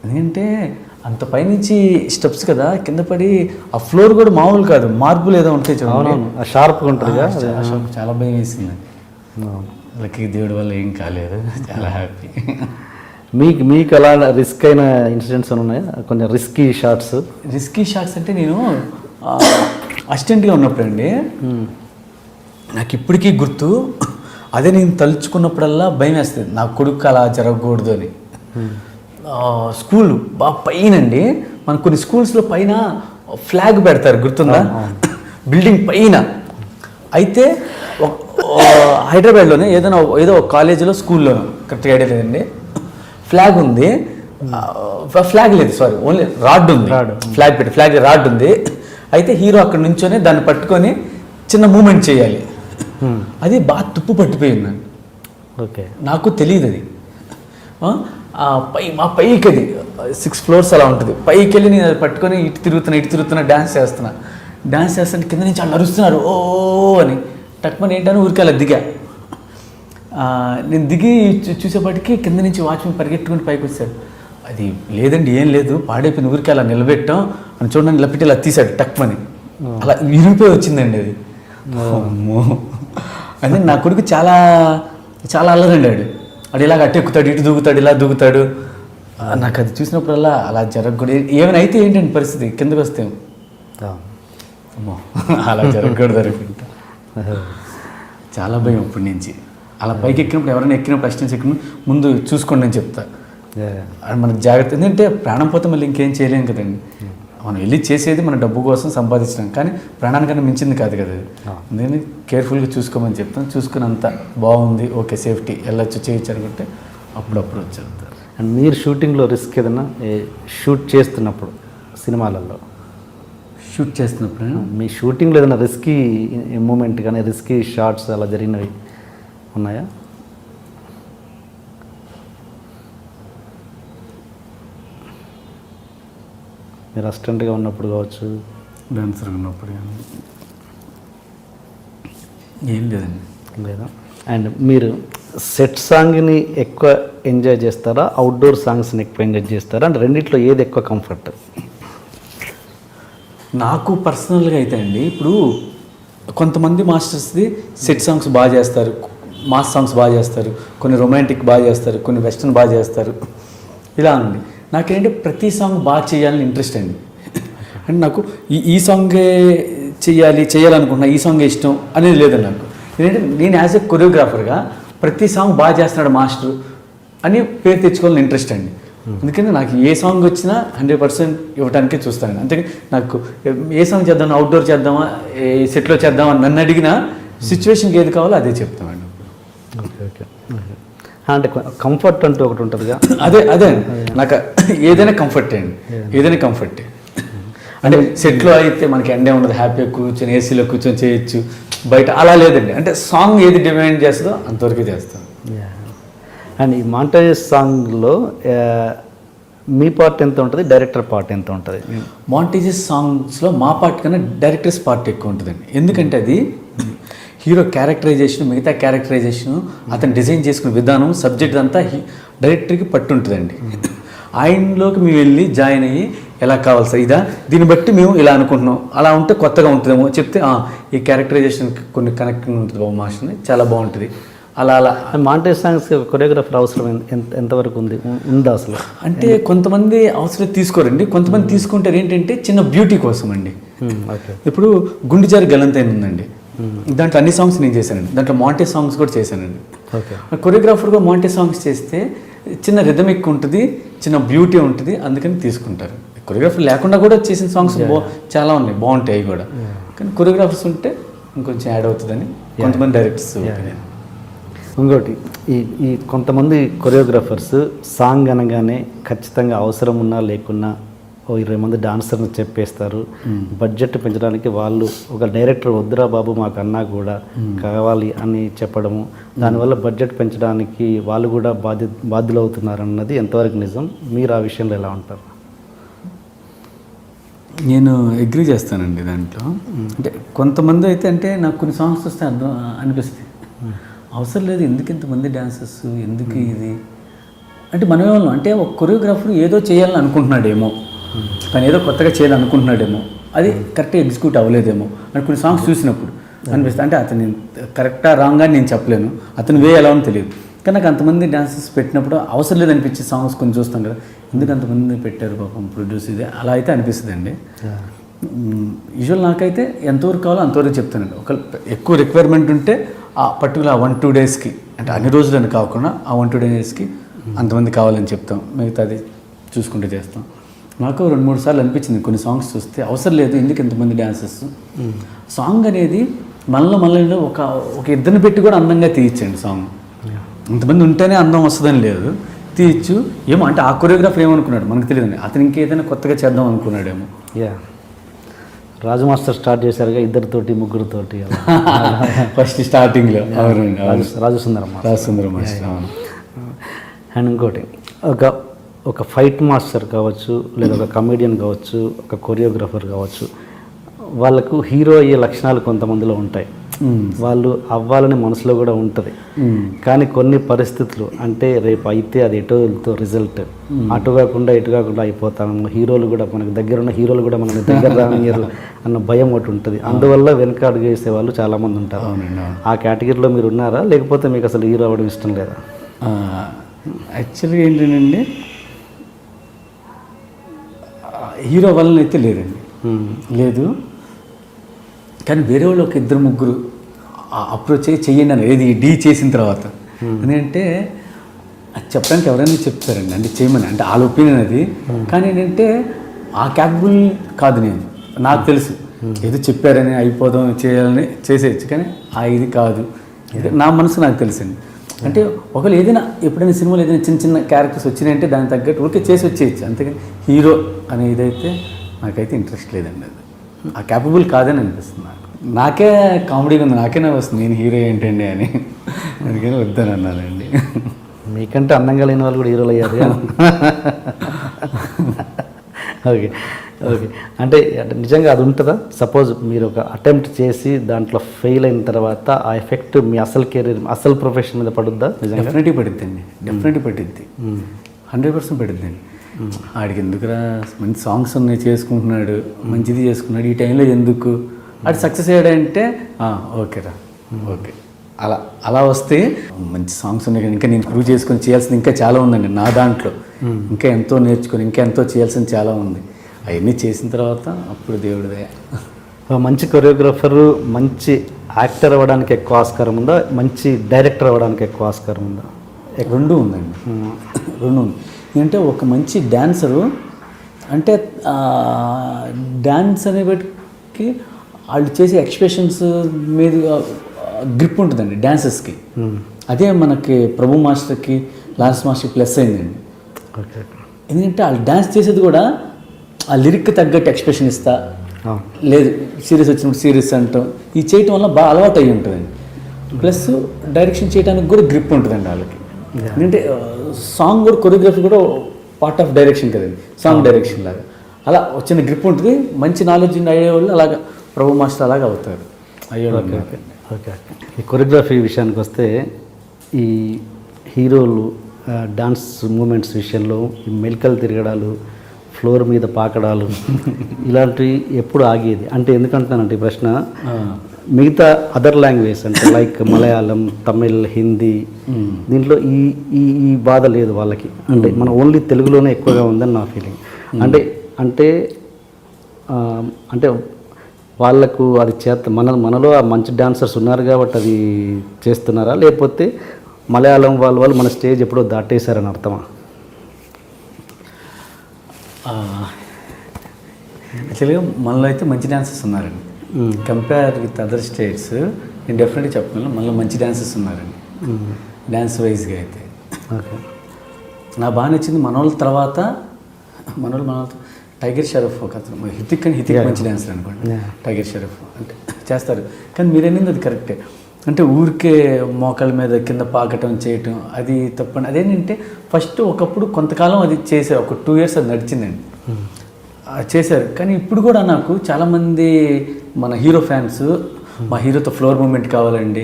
ఎందుకంటే అంత పైనుంచి స్టెప్స్ కదా, కింద పడి ఆ ఫ్లోర్ కూడా మామూలు కాదు, మార్పులు ఏదో ఉంటాయి చూడండి, షార్ప్గా ఉంటుంది. చాలా భయం వేసిందండి. లక్కీ దేవుడి వల్ల ఏం కాలేదు, చాలా హ్యాపీ. మీకు అలా రిస్క్ అయిన ఇన్సిడెంట్స్ ఉన్నాయా, కొంచెం రిస్కీ షాట్స్? అంటే నేను అసిస్టెంట్గా ఉన్నప్పుడు అండి, నాకు ఇప్పటికీ గుర్తు, అదే నేను తలుచుకున్నప్పుడల్లా భయం వేస్తుంది, నా కొడుకు అలా జరగకూడదు అని. స్కూల్ బాగా పైన అండి, మన కొన్ని స్కూల్స్లో పైన ఫ్లాగ్ పెడతారు గుర్తుందా, బిల్డింగ్ పైన. అయితే హైదరాబాద్లోనే ఏదో ఒక కాలేజీలో స్కూల్లోనో కరెక్ట్గా ఐడియా లేదండి, ఫ్లాగ్ ఉంది, ఫ్లాగ్ లేదు సారీ, ఓన్లీ రాడ్ ఉంది, ఫ్లాగ్ రాడ్ ఉంది. అయితే హీరో అక్కడ నుంచొని దాన్ని పట్టుకొని చిన్న మూమెంట్ చేయాలి, అది బాగా తుప్పు పట్టిపోయింది. ఓకే, నాకు తెలియదు అది. మా పైకి అది 6 floors అలా ఉంటుంది, పైకి వెళ్ళి నేను అది పట్టుకొని ఇటు తిరుగుతున్నా డ్యాన్స్ చేస్తాను, కింద నుంచి వాళ్ళు అరుస్తున్నారు ఓ అని. టక్మని ఏంటని ఊరికి అలా దిగా. నేను దిగి చూసేపటికి కింద నుంచి వాచ్మెన్ పరిగెట్టుకుని పైకి వచ్చాడు. అది లేదండి ఏం లేదు, పాడైపోయిన ఊరికి అలా నిలబెట్టాం అని చూడండి, ఇలా పెట్టి ఇలా తీసాడు టక్మని, అలా విరిగిపోయి వచ్చిందండి అది. అమ్మో అంటే నా కొడుకు చాలా చాలా అల్లరండి, వాడు ఇలాగ అటు ఎక్కుతాడు, ఇటు దూకుతాడు, ఇలా దూకుతాడు. నాకు అది చూసినప్పుడల్లా అలా జరగకూడదు, ఏమైనా అయితే ఏంటండి పరిస్థితి, కిందకు వస్తే అమ్మో అలా జరగకూడదు అనుకుంటా. చాలా భయం అప్పటి నుంచి. అలా పైకి ఎక్కినప్పుడు, ఎవరైనా ఎక్కినప్పుడు అసిస్టెంట్స్ ఎక్కినప్పుడు ముందు చూసుకోండి అని చెప్తా. మనకు జాగ్రత్త, ఎందుకంటే ప్రాణం పోతే మళ్ళీ ఇంకేం చేయలేము కదండి. మనం వెళ్ళి చేసేది మన డబ్బు కోసం సంపాదించడం, కానీ ప్రాణానికన్నా మించింది కాదు కదా. నేను కేర్ఫుల్గా చూసుకోమని చెప్తాను. చూసుకున్నంత బాగుంది, ఓకే సేఫ్టీ వెళ్ళొచ్చు చేయొచ్చు అనుకుంటే అప్పుడప్పుడు వచ్చేస్తారు. అండ్ మీరు షూటింగ్లో రిస్క్ ఏదన్నా షూట్ చేస్తున్నప్పుడు, సినిమాలలో షూట్ చేస్తున్నప్పుడు మీ షూటింగ్లో ఏదైనా రిస్కీ మూమెంట్ కానీ రిస్కీ షాట్స్ అలా జరిగినవి ఉన్నాయా? మీరు అసిస్టెంట్గా ఉన్నప్పుడు కావచ్చు, డాన్సర్గా ఉన్నప్పుడు కానీ ఏం లేదండి. లేదా? అండ్ మీరు సెట్ సాంగ్ని ఎక్కువ ఎంజాయ్ చేస్తారా, అవుట్డోర్ సాంగ్స్ని ఎక్కువ ఎంజాయ్ చేస్తారా? అంటే రెండిట్లో ఏది ఎక్కువ కంఫర్ట్? నాకు పర్సనల్గా అయితే అండి, ఇప్పుడు కొంతమంది మాస్టర్స్ది సెట్ సాంగ్స్ బాగా చేస్తారు, మాస్ సాంగ్స్ బాగా చేస్తారు, కొన్ని రొమాంటిక్ బాగా చేస్తారు, కొన్ని వెస్ట్రన్ బాగా చేస్తారు, ఇలా అండి. నాకేంటి ప్రతి సాంగ్ బాగా చేయాలని ఇంట్రెస్ట్ అండి. అంటే నాకు ఈ సాంగే చేయాలనుకున్నా, ఈ సాంగే ఇష్టం అనేది లేదండి నాకు. ఏంటంటే నేను యాజ్ ఎ కొరియోగ్రాఫర్గా ప్రతి సాంగ్ బాగా చేస్తున్నాడు మాస్టర్ అని పేరు తెచ్చుకోవాలని ఇంట్రెస్ట్ అండి. అందుకని నాకు ఏ సాంగ్ వచ్చినా 100% ఇవ్వడానికే చూస్తాను. అంతే నాకు ఏ సాంగ్ చేద్దాం, అవుట్డోర్ చేద్దామా, ఏ సెట్లో చేద్దామా నన్ను అడిగిన సిచ్యువేషన్కి ఏది కావాలో అదే చెప్తామండి. ఓకే, అంటే కంఫర్ట్ అంటూ ఒకటి ఉంటుందిగా, అదే నాకు ఏదైనా కంఫర్టే అండి, ఏదైనా కంఫర్టే. అంటే సెట్లో అయితే మనకి ఎండే ఉండదు, హ్యాపీగా కూర్చొని ఏసీలో కూర్చొని చేయొచ్చు. బయట అలా లేదండి, అంటే సాంగ్ ఏది డిమాండ్ చేస్తుందో అంతవరకు చేస్తాం. అండ్ ఈ మాంటేజ్ సాంగ్లో మీ పార్ట్ ఎంత ఉంటుంది, డైరెక్టర్ పార్ట్ ఎంత ఉంటుంది? మాంటేజెస్ సాంగ్స్లో మా పార్ట్ కన్నా డైరెక్టర్స్ పార్ట్ ఎక్కువ ఉంటుందండి. ఎందుకంటే అది హీరో క్యారెక్టరైజేషన్, మిగతా క్యారెక్టరైజేషన్, అతను డిజైన్ చేసుకునే విధానం, సబ్జెక్ట్ అంతా డైరెక్టర్కి పట్టు ఉంటుందండి. ఆయనలోకి మేము వెళ్ళి జాయిన్ అయ్యి ఎలా కావాలి సార్ ఇదా, దీన్ని బట్టి మేము ఇలా అనుకుంటున్నాం, అలా ఉంటే కొత్తగా ఉంటుందేమో చెప్తే ఈ క్యారెక్టరైజేషన్కి కొన్ని కనెక్టింగ్ ఉంటుంది బాబు మాస్టర్ని, చాలా బాగుంటుంది. అలా మాంటేజ్ సాంగ్స్ కొరియోగ్రాఫర్ అవసరం ఎంతవరకు ఉందా అసలు? అంటే కొంతమంది అవసరం తీసుకోరండి, కొంతమంది తీసుకుంటారు ఏంటంటే చిన్న బ్యూటీ కోసం అండి. ఇప్పుడు గుండెజారి గలంతైన ఉందండి, దాంట్లో అన్ని సాంగ్స్ నేను చేశానండి, దాంట్లో మాంటేజ్ సాంగ్స్ కూడా చేశానండి. కొరియోగ్రాఫర్గా మాంటేజ్ సాంగ్స్ చేస్తే చిన్న రిథమిక్ ఉంటుంది, చిన్న బ్యూటీ ఉంటుంది, అందుకని తీసుకుంటారు. కొరియోగ్రాఫర్ లేకుండా కూడా చేసిన సాంగ్స్ చాలా ఉన్నాయి, బాగుంటాయి అవి కూడా. కానీ కొరియోగ్రాఫర్స్ ఉంటే ఇంకొంచెం యాడ్ అవుతుందని కొంతమంది డైరెక్టర్స్. ఇంకోటి ఈ కొంతమంది కొరియోగ్రాఫర్స్ సాంగ్ అనగానే ఖచ్చితంగా అవసరం ఉన్నా లేకున్నా 20 మంది డాన్సర్ని చెప్పేస్తారు. బడ్జెట్ పెంచడానికి వాళ్ళు ఒక డైరెక్టర్ వద్దురా బాబు మాకన్నా కూడా కావాలి అని చెప్పడము, దానివల్ల బడ్జెట్ పెంచడానికి వాళ్ళు కూడా బాధ్యులు అవుతున్నారు అన్నది ఎంతవరకు నిజం? మీరు ఆ విషయంలో ఎలా ఉంటారు? నేను అగ్రీ చేస్తానండి దాంట్లో. అంటే కొంతమంది అయితే అంటే నాకు కొన్ని సాంగ్స్ వస్తే అర్థం అనిపిస్తుంది, అవసరం లేదు ఎందుకు ఇంతమంది డాన్సర్స్, ఎందుకు ఇది అంటే మనం ఏమన్నా అంటే ఒక కొరియోగ్రాఫర్ ఏదో చేయాలని అనుకుంటున్నాడేమో, కానీ ఏదో కొత్తగా చేయాలనుకుంటున్నాడేమో, అది కరెక్ట్గా ఎగ్జిక్యూట్ అవ్వలేదేమో అని కొన్ని సాంగ్స్ చూసినప్పుడు అనిపిస్తుంది. అంటే అతను కరెక్టా రాంగ్ అని నేను చెప్పలేను, అతను వే ఎలా అని తెలియదు. కానీ నాకు అంతమంది డాన్సర్స్ పెట్టినప్పుడు అవసరం లేదనిపించే సాంగ్స్ కొన్ని చూస్తాం కదా, ఎందుకు అంతమంది పెట్టారు పాపం ప్రొడ్యూస్, ఇది అలా అయితే అనిపిస్తుంది అండి. యూజువల్ నాకైతే ఎంతవరకు కావాలో అంతవరకు చెప్తానండి. ఒక ఎక్కువ రిక్వైర్మెంట్ ఉంటే ఆ పర్టికులర్ 1-2 డేస్కి, అంటే అన్ని రోజులని కాకుండా ఆ 1-2 డేస్కి అంతమంది కావాలని చెప్తాం, మిగతాది చూసుకుంటే చేస్తాం. నాకు 2-3 సార్లు అనిపించింది కొన్ని సాంగ్స్ చూస్తే అవసరం లేదు ఎందుకు ఇంతమంది డాన్సర్స్. సాంగ్ అనేది మనలో ఒక ఇద్దరిని పెట్టి కూడా అందంగా తీయచ్చండి సాంగ్. ఇంతమంది ఉంటేనే అందం వస్తుందని లేదు, తీయచ్చు. ఏమో అంటే ఆ కొరియోగ్రాఫర్ ఏమనుకున్నాడు మనకు తెలియదండి, అతను ఇంకేదైనా కొత్తగా చేద్దాం అనుకున్నాడేమో. రాజు మాస్టర్ స్టార్ట్ చేశారుగా, 2 ముగ్గురుతోటి ఫస్ట్ స్టార్టింగ్లో. అవునండి, రాజు సుందరం మాస్టర్. అండ్ ఇంకోటి ఒక ఫైట్ మాస్టర్ కావచ్చు, లేదా ఒక కమెడియన్ కావచ్చు, ఒక కొరియోగ్రాఫర్ కావచ్చు, వాళ్ళకు హీరో అయ్యే లక్షణాలు కొంతమందిలో ఉంటాయి, వాళ్ళు అవ్వాలని మనసులో కూడా ఉంటుంది. కానీ కొన్ని పరిస్థితులు అంటే రేపు అయితే అది ఎటో రిజల్ట్ అటు కాకుండా ఇటు కాకుండా అయిపోతాము, హీరోలు కూడా మనకు దగ్గర ఉన్న హీరోలు కూడా మనకి దగ్గర రానియరు అన్న భయం ఒకటి ఉంటుంది. అందువల్ల వెనక అడుగు వేసే వాళ్ళు చాలామంది ఉంటారు. ఆ కేటగిరీలో మీరు ఉన్నారా, లేకపోతే మీకు అసలు హీరో అవ్వడం ఇష్టం లేదా? యాక్చువల్గా ఏంటంటే హీరో వలన అయితే లేదండి, లేదు. కానీ వేరే వాళ్ళు 2-3 అప్రోచ్ చెయ్యండి అని, ఏది డీ చేసిన తర్వాత. ఎందుకంటే అది చెప్పడానికి ఎవరైనా చెప్తారండి, అంటే చేయమని, అంటే వాళ్ళ ఒపీనియన్ అది. కానీ ఏంటంటే ఆ క్యాపబుల్ కాదు, నాకు తెలుసు ఏదో చెప్పారని అయిపోదాం చేయాలని చేసేయచ్చు, కానీ ఇది కాదు, నా మనసు నాకు తెలుసండి. అంటే ఒకవేళ ఏదైనా ఎప్పుడైనా సినిమాలో ఏదైనా చిన్న క్యారెక్టర్స్ వచ్చినాయంటే దానికి తగ్గట్టు ఊరికే చేసి వచ్చేయచ్చు, అంతేగాని హీరో అనే ఇదైతే నాకైతే ఇంట్రెస్ట్ లేదండి. అది ఆ క్యాపబుల్ కాదని అనిపిస్తుంది నాకు. నాకే కామెడీగా ఉంది, నాకేనా వస్తుంది నేను హీరో ఏంటండి అని, అందుకని వద్దని అన్నానండి. మీకంటే అందంగా లేని వాళ్ళు కూడా హీరోలు అయ్యారు. ఓకే ఓకే, అంటే నిజంగా అది ఉంటుందా? సపోజ్ మీరు ఒక అటెంప్ట్ చేసి దాంట్లో ఫెయిల్ అయిన తర్వాత ఆ ఎఫెక్ట్ మీ అసలు కెరీర్, అసలు ప్రొఫెషన్ మీద పడుద్దా? డెఫినెట్గా పడుద్దండి, డెఫినెట్గా పడుద్ది, 100% పడుద్దండి. ఆడికి ఎందుకురా మంచి సాంగ్స్ ఉన్నాయి చేసుకుంటున్నాడు, మంచిది చేసుకున్నాడు, ఈ టైంలో ఎందుకు ఆడు సక్సెస్ అయ్యాడంటే ఓకేరా ఓకే, అలా వస్తే మంచి సాంగ్స్ ఉన్నాయి, ఇంకా నేను ప్రూవ్ చేసుకొని చేయాల్సింది ఇంకా చాలా ఉందండి నా దాంట్లో, ఇంకా ఎంతో నేర్చుకొని ఇంకా ఎంతో చేయాల్సింది చాలా ఉంది. అవన్నీ చేసిన తర్వాత అప్పుడు దేవుడిదే. మంచి కొరియోగ్రాఫరు, మంచి యాక్టర్ అవ్వడానికి ఎక్కువ ఆస్కారం ఉందా, మంచి డైరెక్టర్ అవ్వడానికి ఎక్కువ ఆస్కారం ఉందా? 2 ఉందండి, 2 ఉంది. ఏంటంటే ఒక మంచి డ్యాన్సరు అంటే డ్యాన్స్ అనే బట్టి వాళ్ళు చేసే ఎక్స్ప్రెషన్స్ మీద గ్రిప్ ఉంటుందండి డ్యాన్సర్స్కి. అదే మనకి ప్రభు మాస్టర్కి, లాన్స్ మాస్టర్కి ప్లస్ అయిందండి. ఎందుకంటే వాళ్ళు డ్యాన్స్ చేసేది కూడా ఆ లిరిక్ తగ్గట్టు ఎక్స్ప్రెషన్ ఇస్తా, అవును. లేదు సీరియస్ వచ్చినప్పుడు సీరియస్ అంటాం, ఈ చేయటం వల్ల బాగా అలవాటు అయ్యి ఉంటుందండి. ప్లస్ డైరెక్షన్ చేయడానికి కూడా గ్రిప్ ఉంటుందండి వాళ్ళకి. ఎందుకంటే సాంగ్ కూడా కొరియోగ్రఫీ కూడా పార్ట్ ఆఫ్ డైరెక్షన్ కదండి, సాంగ్ డైరెక్షన్ లాగా. అలా వచ్చిన గ్రిప్ ఉంటుంది, మంచి నాలెడ్జ్ అయ్యే వాళ్ళు అలాగా ప్రభు మాస్టర్ అలాగా అవుతారు అయ్యేవాళ్ళు. Okay okay. ఈ కొరియోగ్రఫీ విషయానికి వస్తే ఈ హీరోలు డాన్స్ మూమెంట్స్ విషయంలో ఈ మెలికలు తిరగడాలు, ఫ్లోర్ మీద పాకడాలు ఇలాంటివి ఎప్పుడు ఆగేది అంటే ఎందుకంటున్నానంటే ఈ ప్రశ్న, మిగతా అదర్ లాంగ్వేజ్ అంటే లైక్ మలయాళం, తమిళ్, హిందీ దీంట్లో ఈ ఈ ఈ బాధ లేదు వాళ్ళకి. అంటే మన ఓన్లీ తెలుగులోనే ఎక్కువగా ఉందని నా ఫీలింగ్. అంటే అంటే అంటే వాళ్ళకు అది మనలో ఆ మంచి డాన్సర్స్ ఉన్నారు కాబట్టి అది చేస్తున్నారా, లేకపోతే మలయాళం వాళ్ళు మన స్టేజ్ ఎప్పుడో దాటేశారని అర్థమా? యాక్చువల్గా మనలో అయితే మంచి డాన్సర్స్ ఉన్నారండి. కంపేర్ విత్ అదర్ స్టేట్స్ నేను డెఫినెట్గా చెప్పగలను, మనలో మంచి డాన్సర్స్ ఉన్నారండి డ్యాన్స్ వైజ్గా అయితే. ఓకే. నాకు బాగా నచ్చింది మనోళ్ళ తర్వాత టైగర్ షరఫ్ ఒక అతను, హితిక్ మంచి డాన్సర్ అనుకోండి. టైగర్ షరఫ్ అంటే చేస్తారు, కానీ మీరు అనేది అది కరెక్టే. అంటే ఊరికే మోకాళ్ళ మీద కింద పాకటం చేయటం అది తప్పండి. అదేంటంటే ఫస్ట్ ఒకప్పుడు కొంతకాలం అది చేశారు, ఒక 2 years అది నడిచిందండి, చేశారు. కానీ ఇప్పుడు కూడా నాకు చాలామంది మన హీరో ఫ్యాన్స్ మా హీరోతో ఫ్లోర్ మూమెంట్ కావాలండి,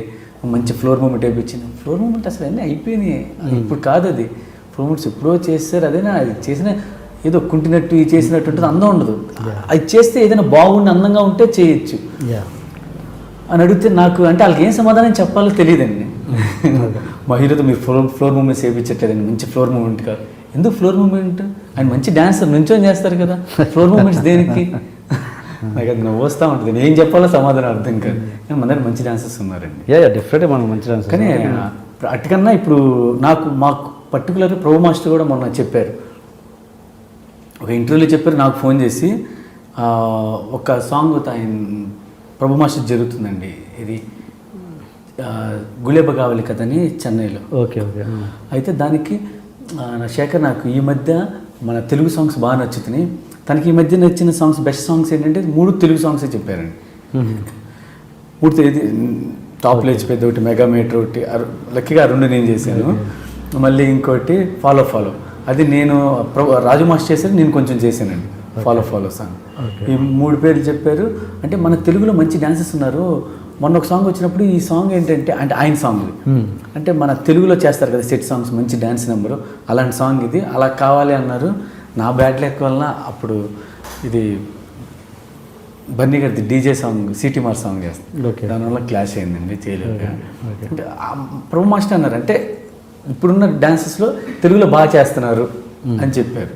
మంచి ఫ్లోర్ మూమెంట్ వేయించింది. ఫ్లోర్ మూమెంట్ అసలు అన్నీ అయిపోయినాయి, ఇప్పుడు కాదు అది. ఫ్లోర్ మూమెంట్స్ ఎప్పుడో చేస్తారు, అదేనా అది చేసిన ఏదో కుంటినట్టు ఈ చేసినట్టు ఉంటుంది, అందం ఉండదు. అది చేస్తే ఏదైనా బాగుండి అందంగా ఉంటే చేయొచ్చు అని అడిగితే నాకు అంటే వాళ్ళకి ఏం సమాధానం చెప్పాలో తెలియదండి. మా హీరోతో మీరు ఫ్లోర్ మూమెంట్స్ వేయించట్లేదండి, మంచి ఫ్లోర్ మూమెంట్ కాదు. ఎందుకు ఫ్లోర్ మూమెంట్? ఆయన మంచి డాన్సర్ నుంచొని చేస్తారు కదా, ఫ్లోర్ మూమెంట్స్ దేనికి? నాకు అది నవ్వు వస్తూ ఉంటుంది, నేను ఏం చెప్పాలో సమాధానం అర్థం కాదు. కానీ మన దగ్గర మంచి డాన్సర్స్ ఉన్నారండి. డెఫినెట్గా మనం మంచి డాన్సర్. కానీ అటుకన్నా ఇప్పుడు మాకు పర్టికులర్గా ప్రభు మాస్టర్ కూడా మొన్న చెప్పారు, ఒక ఇంటర్వ్యూలో చెప్పారు, నాకు ఫోన్ చేసి ఒక సాంగ్ ఆయన ప్రభు మాస్టర్ జరుగుతుందండి, ఇది గులేబ కావాలి కదని చెన్నైలో. Okay okay. అయితే దానికి శేఖర్ నాకు ఈ మధ్య మన తెలుగు సాంగ్స్ బాగా నచ్చుతున్నాయి, తనకి ఈ మధ్య నచ్చిన సాంగ్స్ బెస్ట్ సాంగ్స్ ఏంటంటే 3 తెలుగు సాంగ్సే చెప్పారండి. 3 టాప్ లేచి పెద్ద ఒకటి, మెగా మీటర్ ఒకటి, లక్కీగా 2 నేను చేశాను, మళ్ళీ ఇంకోటి ఫాలో అది నేను రాజు మాస్టర్ చేశారు, నేను కొంచెం చేశానండి ఫాలో సాంగ్. ఈ 3 పేర్లు చెప్పారు. అంటే మన తెలుగులో మంచి డాన్సర్స్ ఉన్నారు. మొన్న ఒక సాంగ్ వచ్చినప్పుడు ఈ సాంగ్ ఏంటంటే అంటే ఆయన సాంగ్ అంటే మన తెలుగులో చేస్తారు కదా సెట్ సాంగ్స్, మంచి డ్యాన్స్ నెంబరు, అలాంటి సాంగ్ ఇది, అలా కావాలి అన్నారు. నా బ్యాడ్ లక్ వలన అప్పుడు ఇది బన్నీ గారి డీజే సాంగ్ సిటీ మార్ సాంగ్ చేస్తాను, దానివల్ల క్లాష్ అయిందండి, చేయలేక. అంటే ప్రభు మాస్టర్ అన్నారు అంటే ఇప్పుడున్న డాన్సెస్లో తెలుగులో బాగా చేస్తున్నారు అని చెప్పారు.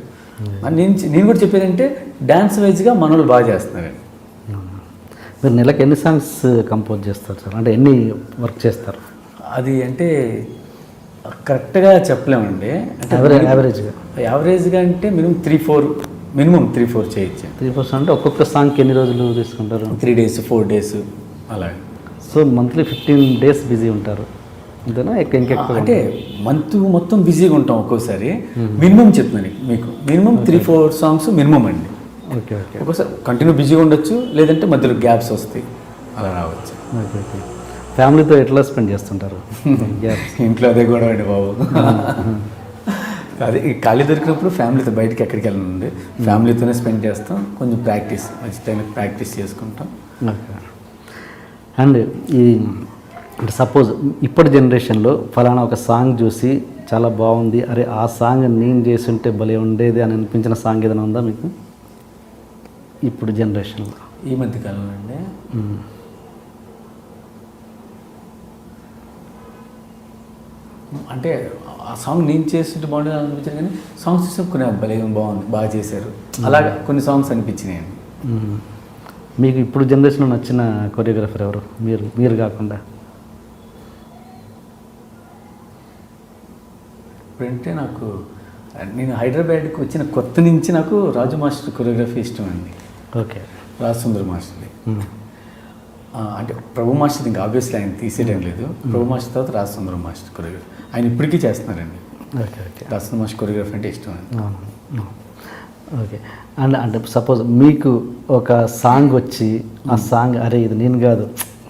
నేను కూడా చెప్పేదంటే డ్యాన్స్ వైజ్గా మనోళ్ళు బాగా చేస్తున్నారండి. మీరు నెలకు ఎన్ని సాంగ్స్ కంపోజ్ చేస్తారు సార్? అంటే ఎన్ని వర్క్ చేస్తారు? అది అంటే కరెక్ట్గా చెప్పలేమండి. యావరేజ్గా అంటే మినిమం 3-4 చేయొచ్చు. 3-4 అంటే ఒక్కొక్క సాంగ్కి ఎన్ని రోజులు తీసుకుంటారు? 3 days 4 days అలా. సో మంత్లీ 15 days బిజీ ఉంటారు అంతేనా? ఇంకెక్కువ అంటే మంత్ మొత్తం బిజీగా ఉంటాం. ఒక్కోసారి మినిమం చెప్తున్నాను మీకు, మినిమం 3-4 సాంగ్స్ మినిమం అండి. Okay okay. ఒక్కోసారి కంటిన్యూ బిజీగా ఉండొచ్చు, లేదంటే మధ్యలో గ్యాప్స్ వస్తాయి, అలా రావచ్చు. Okay okay. ఫ్యామిలీతో ఎట్లా స్పెండ్ చేస్తుంటారు? ఇంట్లో అదే గొడవ అండి బాబు. అదే ఖాళీ దొరికినప్పుడు ఫ్యామిలీతో బయటకి ఎక్కడికి వెళ్ళండి, ఫ్యామిలీతోనే స్పెండ్ చేస్తాం. కొంచెం మంచి టైంకి ప్రాక్టీస్ చేసుకుంటాం. ఓకే. అండ్ ఈ అంటే సపోజ్ ఇప్పటి జనరేషన్లో ఫలానా ఒక సాంగ్ చూసి చాలా బాగుంది, అరే ఆ సాంగ్ నేను చేసి ఉంటే భలే ఉండేది అని అనిపించిన సాంగ్ ఏదైనా ఉందా మీకు ఇప్పుడు జనరేషన్లో? ఈ మధ్య కాలంలో అండి అంటే ఆ సాంగ్ నేను చేస్తుంటే బాగుంటుంది అనిపించాను, కానీ సాంగ్స్ చూస్తే కొన్ని భలే బాగుంది, బాగా చేశారు, అలాగా కొన్ని సాంగ్స్ అనిపించినాయండి. మీకు ఇప్పుడు జనరేషన్లో నచ్చిన కొరియోగ్రాఫర్ ఎవరు? మీరు కాకుండా ఇప్పుడంటే నేను హైదరాబాద్కి వచ్చిన కొత్త నుంచి నాకు రాజు మాస్టర్ కొరియోగ్రఫీ ఇష్టం అండి. ఓకే. రాజ్ సుందర్ మాస్టర్ది. అంటే ప్రభు మాస్టర్ ఇంకా ఆబ్వియస్లీ ఆయన తీసేయడం లేదు. ప్రభు మాస్టర్ తర్వాత రాజ్ సుందర్ మాస్టర్ కొరియోగ్రఫీ ఆయన ఇప్పటికీ చేస్తున్నారండి. Okay okay. Raj Sundar master choreography అంటే ఇష్టం అండి. ఓకే. అండ్ అంటే సపోజ్ మీకు ఒక సాంగ్ వచ్చి ఆ సాంగ్ అరే ఇది నేను కాదు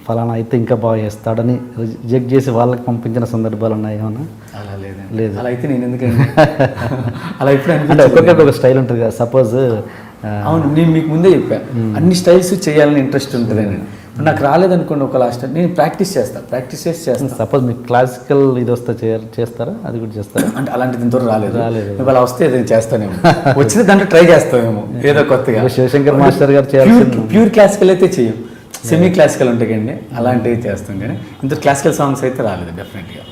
ఫలానా అయితే ఇంకా బాగా చేస్తాడని రిజెక్ట్ చేసి వాళ్ళకి పంపించిన సందర్భాలు ఉన్నాయి ఏమన్నా? అలా లేదండి. లేదు. అలా అయితే నేను ఎందుకండి అలా ఇప్పుడు అంటే ఒక్కొక్కరికి ఒక స్టైల్ ఉంటుంది కదా. సపోజ్ అవును, నేను మీకు ముందే చెప్పాను అన్ని స్టైల్స్ చేయాలని ఇంట్రెస్ట్ ఉంటుందని. నాకు రాలేదనుకోండి ఒక లాస్ట్ నేను ప్రాక్టీస్ చేస్తాను. సపోజ్ మీకు క్లాసికల్ ఇది వస్తే చేస్తారా? అది కూడా చేస్తారా? అంటే అలాంటిది ఇంతవరకు రాలేదు. అలా వస్తే ఏదైనా చేస్తానేమో, వచ్చిన దాంట్లో ట్రై చేస్తామేమో ఏదో కొత్తగా. శివశంకర్ మాస్టర్ గారు చేయాల్సింది ప్యూర్ క్లాసికల్ అయితే చేయం, సెమీ క్లాసికల్ ఉంటాయండి, అలాంటివి చేస్తాం. కానీ ఇంత క్లాసికల్ సాంగ్స్ అయితే రాలేదు డెఫినెట్గా.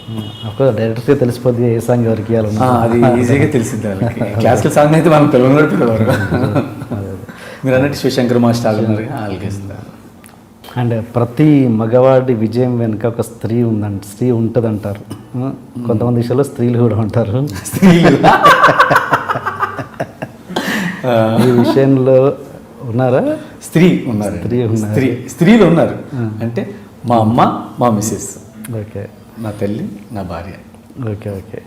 డైరెక్ట్గా తెలిసిపోద్ది ఏ సాంగ్ ఎవరికి ఇవ్వాలి, అది ఈజీగా తెలిసింది వాళ్ళకి. క్లాసికల్ సాంగ్ అయితే మనం పిల్లలు మీరు అన్నట్టు శివశంకర్ మాస్టర్ వాళ్ళకి ఇస్తారు. అండ్ ప్రతి మగవాడి విజయం వెనుక ఒక స్త్రీ ఉంటుంది అంటారు. కొంతమంది విషయాల్లో స్త్రీలు కూడా ఉంటారు. ఈ విషయంలో ఉన్నారా? స్త్రీలు ఉన్నారు అంటే మా అమ్మ, మా మిస్సెస్, ఓకే, నా తల్లి, నా భార్య. Okay okay.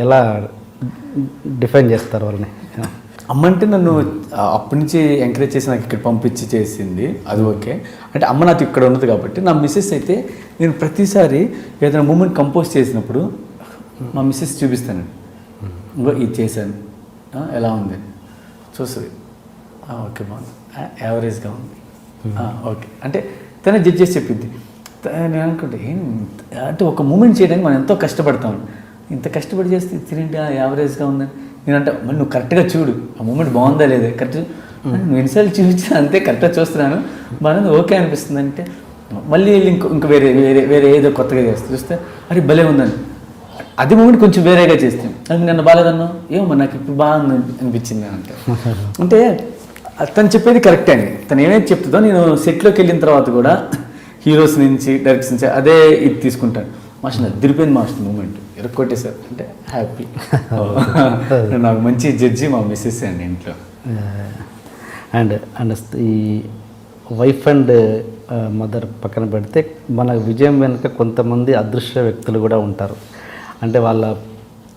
ఎలా డిఫైన్ చేస్తారు వాళ్ళని? అమ్మ అంటే నన్ను అప్పటి నుంచి ఎంకరేజ్ చేసి నాకు ఇక్కడ పంపించి చేసింది, అది ఓకే. అంటే అమ్మ నాకు ఇక్కడ ఉన్నది కాబట్టి. నా మిస్సెస్ అయితే నేను ప్రతిసారి ఏదైనా మూమెంట్ కంపోజ్ చేసినప్పుడు మా మిస్సెస్ చూపిస్తాను, ఇంకో ఇది చేశాను ఎలా ఉంది చూస్తుంది, ఓకే బాగుంది, యావరేజ్గా ఉంది, ఓకే అంటే తనే జడ్జ్ చేసి చెప్పింది. నేను అనుకుంటే అంటే ఒక మూమెంట్ చేయడానికి మనం ఎంతో కష్టపడతాం, ఇంత కష్టపడి చేస్తే తిరిగి యావరేజ్గా ఉందని నేనంటే మరి నువ్వు కరెక్ట్గా చూడు ఆ మూమెంట్ బాగుందా లేదా, కరెక్ట్ నువ్వు ఎన్నిసార్లు చూపించా అంతే, కరెక్ట్గా చూస్తున్నాను బాగుంది ఓకే అనిపిస్తుంది అంటే మళ్ళీ ఇంక వేరే ఏదో కొత్తగా చూస్తే అరే భలే ఉందని అదే మూమెంట్ కొంచెం వేరేగా చేస్తాం. అది నిన్న బాగాలేదన్నా ఏమో నాకు ఇప్పుడు బాగుంది అనిపించింది అంటే తను చెప్పేది కరెక్టే అండి. తను ఏమైతే చెప్తుందో నేను సెట్లోకి వెళ్ళిన తర్వాత కూడా హీరోస్ నుంచి డైరెక్టర్స్ నుంచి అదే ఇది తీసుకుంటాను. మాస్టర్ అదిరిపోయింది మాస్టర్ మూమెంట్ ఎరక్కొట్టేశారు అంటే హ్యాపీ. నాకు మంచి జడ్జి మా మిస్సెస్ అండి ఇంట్లో. అండ్ ఈ వైఫ్ అండ్ మదర్ పక్కన పెడితే మన విజయం వెనుక కొంతమంది అదృశ్య వ్యక్తులు కూడా ఉంటారు. అంటే వాళ్ళ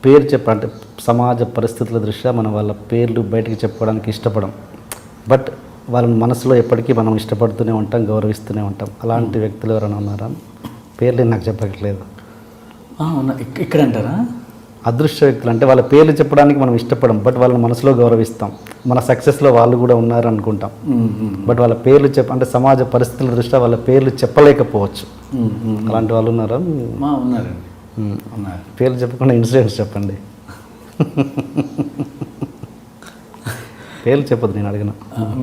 పేరు అంటే సమాజ పరిస్థితుల దృష్ట్యా మనం వాళ్ళ పేర్లు బయటకు చెప్పుకోవడానికి ఇష్టపడం, బట్ వాళ్ళని మనసులో ఎప్పటికీ మనం ఇష్టపడుతూనే ఉంటాం, గౌరవిస్తూనే ఉంటాం. అలాంటి వ్యక్తులు ఎవరైనా ఉన్నారా? పేర్లు నాకు చెప్పట్లేదు. ఇక్కడ అంటారా? అదృశ్య వ్యక్తులు అంటే వాళ్ళ పేర్లు చెప్పడానికి మనం ఇష్టపడం, బట్ వాళ్ళని మనసులో గౌరవిస్తాం. మన సక్సెస్లో వాళ్ళు కూడా ఉన్నారు అనుకుంటాం, బట్ వాళ్ళ పేర్లు అంటే సమాజ పరిస్థితుల దృష్ట్యా వాళ్ళ పేర్లు చెప్పలేకపోవచ్చు. అలాంటి వాళ్ళు ఉన్నారా? ఉన్నారండి. పేర్లు చెప్పకుండా ఇన్సిడెంట్స్ చెప్పండి. పేర్లు చెప్పదు, నేను అడిగిన.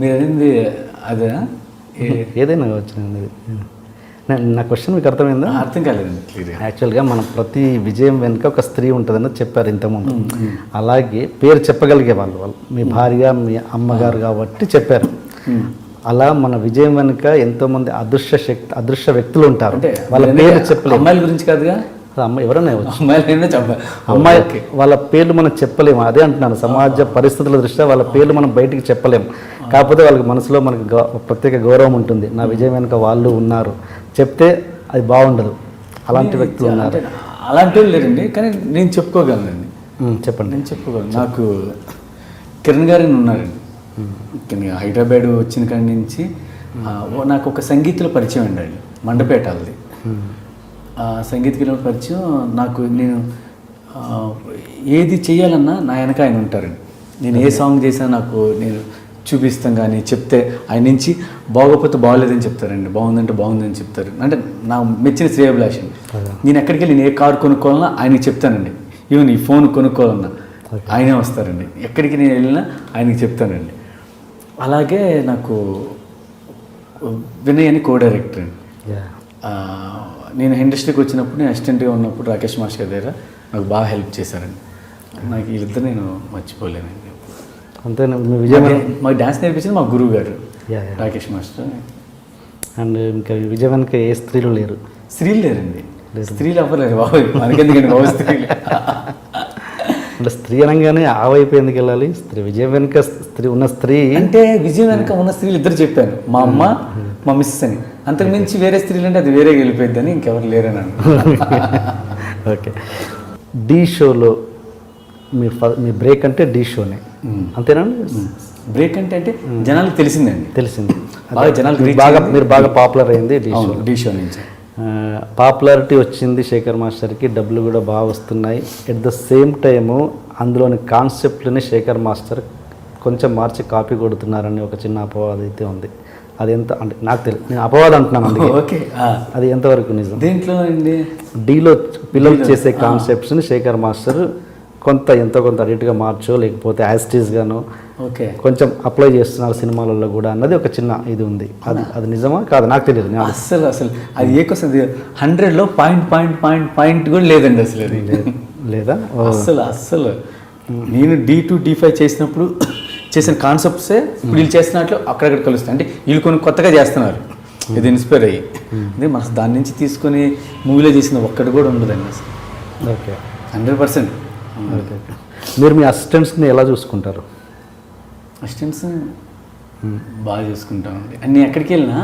మీరు అడిగింది అదే ఏదైనా వచ్చింది. నా క్వశ్చన్ మీకు అర్థమైందా? అర్థం కాలేదండి. యాక్చువల్గా మనం ప్రతి విజయం వెనుక ఒక స్త్రీ ఉంటుందని చెప్పారు ఇంతకుముందు. అలాగే పేరు చెప్పగలిగే వాళ్ళు మీ భార్య, మీ అమ్మగారు కాబట్టి చెప్పారు. అలా మన విజయం వెనుక ఎంతోమంది అదృశ్య వ్యక్తులు ఉంటారు. వాళ్ళ పేరు చెప్పలేము. అమ్మాయిల గురించి కాదుగా, ఎవరైనా అమ్మాయి వాళ్ళ పేర్లు మనం చెప్పలేము. అదే అంటున్నాను, సమాజ పరిస్థితుల దృష్ట్యా వాళ్ళ పేర్లు మనం బయటికి చెప్పలేము. కాకపోతే వాళ్ళకి మనసులో మనకి ప్రత్యేక గౌరవం ఉంటుంది. నా విజయం వెనుక వాళ్ళు ఉన్నారు చెప్తే అది బాగుండదు. అలాంటి వ్యక్తులు ఉన్నారు. అలాంటి వాళ్ళు లేరండి, కానీ నేను చెప్పుకోగలనండి. చెప్పండి. నేను చెప్పుకోగలను. నాకు కిరణ్ గారు ఉన్నారండి. హైదరాబాద్ వచ్చిన కాడి నుంచి నాకు ఒక సంగీతంలో పరిచయం అండి. ఆయన మండపేట వాళ్ళది సంగీతకి పరిచయం. నేను ఏది చేయాలన్నా నా వెనక ఆయన ఉంటారండి. నేను ఏ సాంగ్ చేసినా నేను చూపిస్తాం, కానీ చెప్తే ఆయన నుంచి బాగోకపోతే బాగోలేదని చెప్తారండి, బాగుందంటే బాగుందని చెప్తారు. అంటే నా మెచ్చిన శ్రేయభిలాష. నేను ఎక్కడికి వెళ్ళి నేను ఏ కారు కొనుక్కోవాలన్నా ఆయనకి చెప్తానండి. ఈవెన్ ఈ ఫోన్ కొనుక్కోవాలన్నా ఆయనే వస్తారండి. ఎక్కడికి నేను వెళ్ళినా ఆయనకి చెప్తానండి. అలాగే నాకు వినయ్ అని కో డైరెక్టర్ అండి. నేను ఇండస్ట్రీకి వచ్చినప్పుడు, నేను అసిస్టెంట్గా ఉన్నప్పుడు రాకేష్ మాస్టర్ గారి దగ్గర నాకు బాగా హెల్ప్ చేశారండి. నాకు వీళ్ళిద్దరు నేను మర్చిపోలేనండి. అంతే. మాకు డ్యాన్స్ నేర్పించింది మా గురువు గారు రాకేష్ మాస్టర్. అండ్ ఇంకా విజయం వెనుక ఏ స్త్రీలు లేరు? స్త్రీలు లేరండి, స్త్రీలు అవ్వలేరు బాబు, మనకెందుకండి బాబు స్త్రీలు. అంటే స్త్రీ అనగానే ఆ వైపు ఎందుకు వెళ్ళాలి? విజయం వెనుక ఉన్న స్త్రీ అంటే విజయం వెనుక ఉన్న స్త్రీలు ఇద్దరు చెప్పాను, మా అమ్మ, మా మిస్సెస్ అని. అంతకు మించి వేరే స్త్రీలు అంటే అది వేరే వెళ్ళిపోయింది అని ఇంకెవరు లేరని. ఓకే. ఢీ షోలో మీ బ్రేక్ అంటే డీ షోనే అంతేనండి? బ్రేక్ అంటే జనాలకు తెలిసిందండి, తెలిసింది బాగా జనాలకు reach మీరు బాగా పాపులర్ అయింది డీ షో. డీ షో నుంచి. పాపులారిటీ వచ్చింది శేఖర్ మాస్టర్కి, డబ్బులు కూడా బాగా వస్తున్నాయి. ఎట్ ద సేమ్ టైము అందులోని కాన్సెప్ట్ని శేఖర్ మాస్టర్ కొంచెం మార్చి కాపీ కొడుతున్నారని ఒక చిన్న అపవాదం అయితే ఉంది. అది ఎంత అంటే నాకు తెలియదు, నేను అపవాదం అంటున్నాను అందుకే. ఓకే, అది ఎంతవరకు నిజం? దేంట్లో అండి? డీలో పిల్లలు చేసే కాన్సెప్ట్స్ని శేఖర్ మాస్టర్ ఎంతో కొంత అడిట్గా మార్చో లేకపోతే యాస్టీస్గానో ఓకే కొంచెం అప్లై చేస్తున్నారు సినిమాలలో కూడా అన్నది ఒక చిన్న ఇది ఉంది. అది నిజమా కాదు నాకు తెలియదు. అసలు అది ఏకొస్తుంది 100లో పాయింట్ కూడా లేదండి అసలు. అది లేదా అస్సలు నేను D2D5 చేసినప్పుడు చేసిన కాన్సెప్ట్సే ఇప్పుడు వీళ్ళు చేస్తున్నట్లు అక్కడక్కడ కలుస్తాయి. అంటే వీళ్ళు కొన్ని కొత్తగా చేస్తున్నారు, ఇది ఇన్స్పైర్ అయ్యి. అదే మన దాని నుంచి తీసుకొని మూవీలో చేసిన ఒక్కటి కూడా ఉండదండి అసలు. ఓకే, 100%. ఓకే. మీరు మీ అసిస్టెంట్స్ని ఎలా చూసుకుంటారు? అసిస్టెంట్స్ బాగా చూసుకుంటామండి. అన్నీ ఎక్కడికి వెళ్ళినా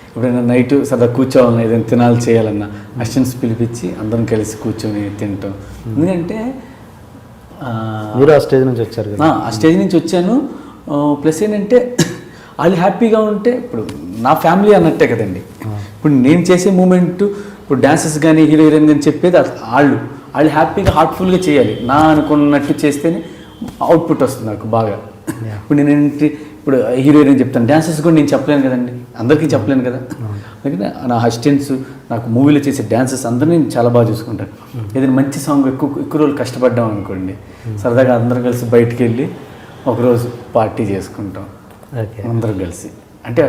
ఎప్పుడైనా నైట్ సదా కూర్చోవాలన్నా ఏదైనా తినాలి చేయాలన్నా అసిస్టెంట్స్ పిలిపించి అందరం కలిసి కూర్చొని తింటాం. ఎందుకంటే మీరు ఆ స్టేజ్ నుంచి వచ్చారు కదా? ఆ స్టేజ్ నుంచి వచ్చాను. ప్లస్ ఏంటంటే వాళ్ళు హ్యాపీగా ఉంటే ఇప్పుడు నా ఫ్యామిలీ అన్నట్టే కదండి. ఇప్పుడు నేను చేసే మూమెంట్ ఇప్పుడు డాన్సెస్ కానీ హీరో హీరోయిన్ అని చెప్పేది వాళ్ళు హ్యాపీగా హార్ట్ఫుల్గా చేయాలి. నా అనుకున్నట్టు చేస్తేనే అవుట్పుట్ వస్తుంది నాకు బాగా. ఇప్పుడు నేను ఇప్పుడు హీరో హీరోయిన్ చెప్తాను, డాన్సెస్ కూడా నేను చెప్పలేను కదండి, అందరికీ చెప్పలేను కదా. అందుకని నా అసిస్టెంట్స్ నాకు మూవీలో చేసే డాన్సెస్ అందరినీ చాలా బాగా చూసుకుంటాను. ఏదైనా మంచి సాంగ్ ఎక్కువ రోజులు కష్టపడ్డాం అనుకోండి, సరదాగా అందరం కలిసి బయటికి వెళ్ళి ఒకరోజు పార్టీ చేసుకుంటాం అందరం కలిసి. అంటే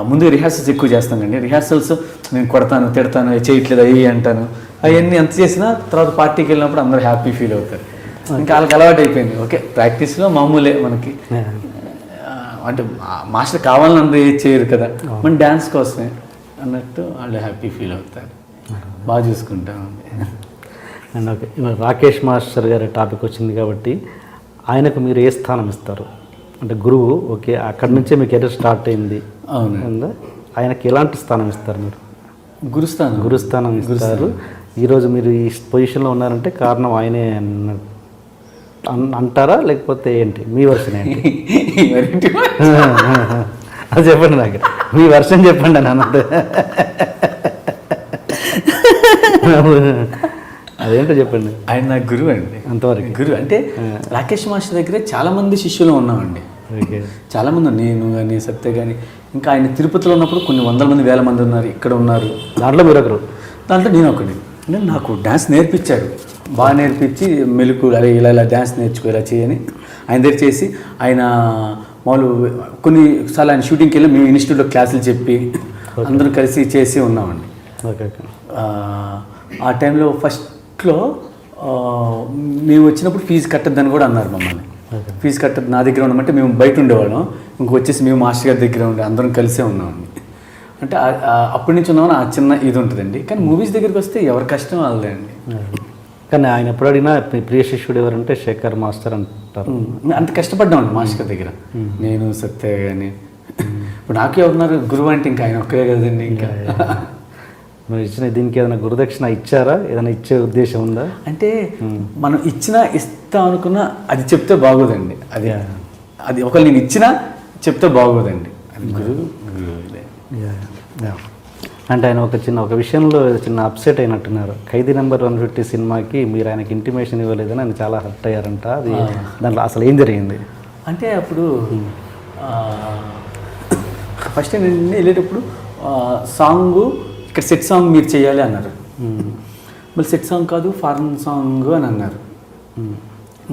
ముందు రిహార్సల్స్ ఎక్కువ చేస్తాం కండి. రిహార్సల్స్ నేను కొడతాను, తిడతాను, చేయట్లేదు అయ్యి అంటాను. అవన్నీ ఎంత చేసినా తర్వాత పార్టీకి వెళ్ళినప్పుడు అందరూ హ్యాపీ ఫీల్ అవుతారు. ఇంకా వాళ్ళకి అలవాటు అయిపోయింది. ఓకే, ప్రాక్టీస్లో మామూలే మనకి. అంటే మాస్టర్ కావాలని అందరూ ఏది చేయరు కదా, మన డ్యాన్స్ కోసమే అన్నట్టు వాళ్ళు హ్యాపీ ఫీల్ అవుతారు. బాగా చూసుకుంటాం. అండ్ ఓకే, రాకేష్ మాస్టర్ గారి టాపిక్ వచ్చింది కాబట్టి ఆయనకు మీరు ఏ స్థానం ఇస్తారు? అంటే గురువు, ఓకే, అక్కడి నుంచే మీ కెరీర్ స్టార్ట్ అయింది. అవును, ఆయనకి ఎలాంటి స్థానం ఇస్తారు మీరు? గురుస్థానం ఇస్తారు. ఈరోజు మీరు ఈ పొజిషన్లో ఉన్నారంటే కారణం ఆయనే అంటారా లేకపోతే ఏంటి? మీ వర్షన్ ఏంటి? అది చెప్పండి నాకు, మీ వర్షన్ చెప్పండి అని అన్నట్టు. అదేంటో చెప్పండి. ఆయన నా గురువు అండి, అంతవరకు గురువు. అంటే రాకేష్ మాస్టర్ దగ్గరే చాలామంది శిష్యులు ఉన్నామండి. చాలామంది, నేను కానీ సత్య కానీ, ఇంకా ఆయన తిరుపతిలో ఉన్నప్పుడు కొన్ని 100 మంది 1000 మంది ఉన్నారు, ఇక్కడ ఉన్నారు. దాంట్లో మీరు ఒకరు? దాంట్లో నేను ఒకటి. అంటే నాకు డ్యాన్స్ నేర్పించారు, బాగా నేర్పించి మెలుకు అలా ఇలా డ్యాన్స్ నేర్చుకో ఇలా చేయని ఆయన దగ్గర చేసి, ఆయన మామూలు కొన్నిసార్లు ఆయన షూటింగ్కి వెళ్ళి మేము ఇన్స్టిట్యూట్లో క్లాసులు చెప్పి అందరం కలిసి చేసి ఉన్నామండి. ఓకే. ఆ టైంలో ఫస్ట్లో మేము వచ్చినప్పుడు ఫీజు కట్టద్దని కూడా అన్నారు మమ్మల్ని. ఫీజు కట్టద్దు, నా దగ్గర ఉండమంటే మేము బయట ఉండేవాళ్ళం, వచ్చేసి మేము మాస్టర్ గారి దగ్గర ఉండే అందరం కలిసే ఉన్నామండి. అంటే అప్పటి నుంచి ఉన్నామని ఆ చిన్న ఇది ఉంటుందండి. కానీ మూవీస్ దగ్గరికి వస్తే ఎవరి కష్టం వాళ్ళదే అండి. కానీ ఆయన ఎప్పుడు అడిగినా ప్రియ శిష్యుడు ఎవరంటే శేఖర్ మాస్టర్ అంటారు. అంత కష్టపడ్డామండి మాస్టర్ గారి దగ్గర, నేను సత్య కానీ. ఇప్పుడు నాకే ఉన్నారు గురువు అంటే ఇంకా ఆయన ఒక్కరే కదండి. ఇంకా మీరు ఇచ్చిన దీనికి ఏదైనా గురుదక్షిణ ఇచ్చారా? ఏదైనా ఇచ్చే ఉద్దేశం ఉందా? అంటే మనం ఇస్తాం అనుకున్నా అది చెప్తే బాగోదండి. అది ఒకవేళ నేను ఇచ్చినా చెప్తే బాగోదండి. అది గురువు. అంటే ఆయన ఒక విషయంలో చిన్న అప్సెట్ అయినట్టున్నారు. ఖైదీ నెంబర్ 150 సినిమాకి మీరు ఆయనకి ఇంటిమేషన్ ఇవ్వలేదని ఆయన చాలా హర్ట్ అయ్యారంట. అది దాంట్లో అసలు ఏం జరిగింది? అంటే అప్పుడు ఫస్ట్ నేను వెళ్ళేటప్పుడు సాంగ్ ఇక్కడ సెట్ సాంగ్ మీరు చేయాలి అన్నారు. మళ్ళీ సెట్ సాంగ్ కాదు ఫారెన్ సాంగ్ అని అన్నారు.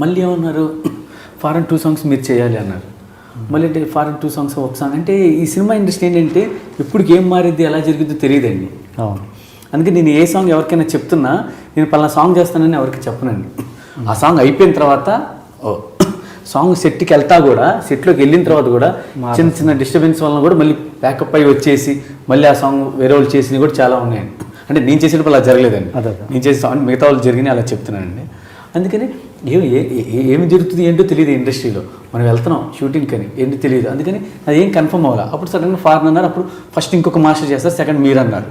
మళ్ళీ ఏమన్నారు, ఫారెన్ 2 సాంగ్స్ మీరు చేయాలి అన్నారు. మళ్ళీ అంటే ఫారెన్ 2 సాంగ్స్ ఒక సాంగ్. అంటే ఈ సినిమా ఇండస్ట్రీ ఏంటంటే ఎప్పటికి ఏం మారిద్ది ఎలా జరిగిద్దో తెలియదండి. అందుకే నేను ఏ సాంగ్ ఎవరికైనా చెప్తున్నా నేను పలానా సాంగ్ చేస్తానని ఎవరికి చెప్పనండి. ఆ సాంగ్ అయిపోయిన తర్వాత సాంగ్ సెట్కి వెళ్తా కూడా, సెట్లోకి వెళ్ళిన తర్వాత కూడా చిన్న చిన్న డిస్టర్బెన్స్ వలన కూడా మళ్ళీ బ్యాకప్ అయ్యి వచ్చేసి మళ్ళీ ఆ సాంగ్ వేరే వాళ్ళు చేసినవి కూడా చాలా ఉన్నాయండి. అంటే నేను చేసేటప్పుడు అలా జరగలేదండి, నేను చేసే సాంగ్ మిగతా వాళ్ళు జరిగినాయి అలా చెప్తున్నానండి. అందుకని ఏమి జరుగుతుంది ఏంటో తెలియదు ఇండస్ట్రీలో. మనం వెళ్తున్నాం షూటింగ్ అని ఏంటి తెలియదు. అందుకని అది ఏం కన్ఫర్మ్ అవ్వాలి. అప్పుడు సడన్గా ఫారెన్ అన్నారు. అప్పుడు ఫస్ట్ ఇంకొక మాస్టర్ చేస్తారు, సెకండ్ మీరు అన్నారు.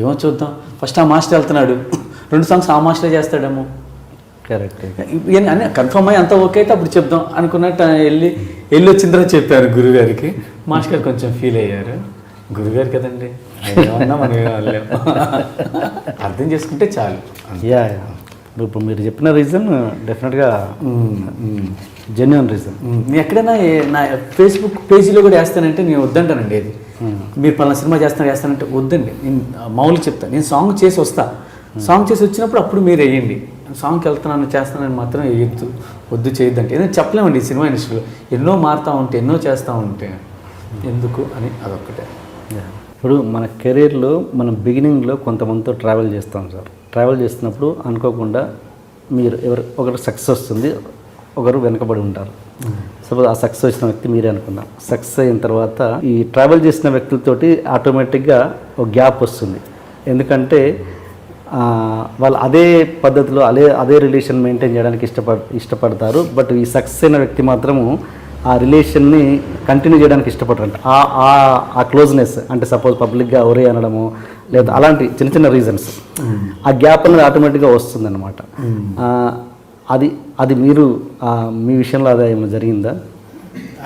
ఏమో చూద్దాం. ఫస్ట్ ఆ మాస్టర్ వెళ్తున్నాడు, 2 సాంగ్స్ ఆ మాస్టర్ చేస్తాడేమో కరెక్ట్. అని కన్ఫర్మ్ అయ్యి అంతా ఓకే అయితే అప్పుడు చెప్దాం అనుకున్నట్టు వెళ్ళి వచ్చిన తర్వాత చెప్పారు గురుగారికి. మాస్టర్ గారు కొంచెం ఫీల్ అయ్యారు. గురుగారు కదండి, ఏమన్నా మనం ఏమనలేము. అర్థం చేసుకుంటే చాలు. యా, ఇప్పుడు మీరు చెప్పిన రీజన్ డెఫినెట్గా జెన్యున్ రీజన్. నేను ఎక్కడైనా నా ఫేస్బుక్ పేజీలో కూడా వేస్తానంటే నేను వద్దంటానండి. అది మీరు పలానా సినిమా వేస్తానంటే వద్దండి. నేను మామూలుగా చెప్తాను, నేను సాంగ్ చేసి వస్తా, సాంగ్ చేసి వచ్చినప్పుడు అప్పుడు మీరు వేయండి. సాంగ్కి వెళ్తున్నాను చేస్తానని మాత్రం వేయద్దు, వద్దు చేయొద్దంటే. ఏదైనా చెప్పలేమండి. ఈ సినిమా ఇండస్ట్రీలో ఎన్నో మారుతూ ఉంటే, ఎన్నో చేస్తూ ఉంటే ఎందుకు అని అదొక్కటే. ఇప్పుడు మన కెరీర్లో మనం బిగినింగ్లో కొంతమందితో ట్రావెల్ చేస్తాం సార్. ట్రావెల్ చేస్తున్నప్పుడు అనుకోకుండా మీరు ఒకరు సక్సెస్ వస్తుంది, ఒకరు వెనకబడి ఉంటారు. సపోజ్ ఆ సక్సెస్ వచ్చిన వ్యక్తి మీరే అనుకుందాం. సక్సెస్ అయిన తర్వాత ఈ ట్రావెల్ చేసిన వ్యక్తులతోటి ఆటోమేటిక్గా ఒక గ్యాప్ వస్తుంది. ఎందుకంటే వాళ్ళు అదే పద్ధతిలో అదే రిలేషన్ మెయింటైన్ చేయడానికి ఇష్టపడతారు. బట్ ఈ సక్సెస్ అయిన వ్యక్తి మాత్రము ఆ రిలేషన్ని కంటిన్యూ చేయడానికి ఇష్టపడరంట. ఆ క్లోజ్నెస్ అంటే సపోజ్ పబ్లిక్గా ఒరే అనడము లేదా అలాంటి చిన్న చిన్న రీజన్స్, ఆ గ్యాప్ అనేది ఆటోమేటిక్గా వస్తుంది అనమాట. అది మీరు మీ విషయంలో అదే ఏమైనా జరిగిందా?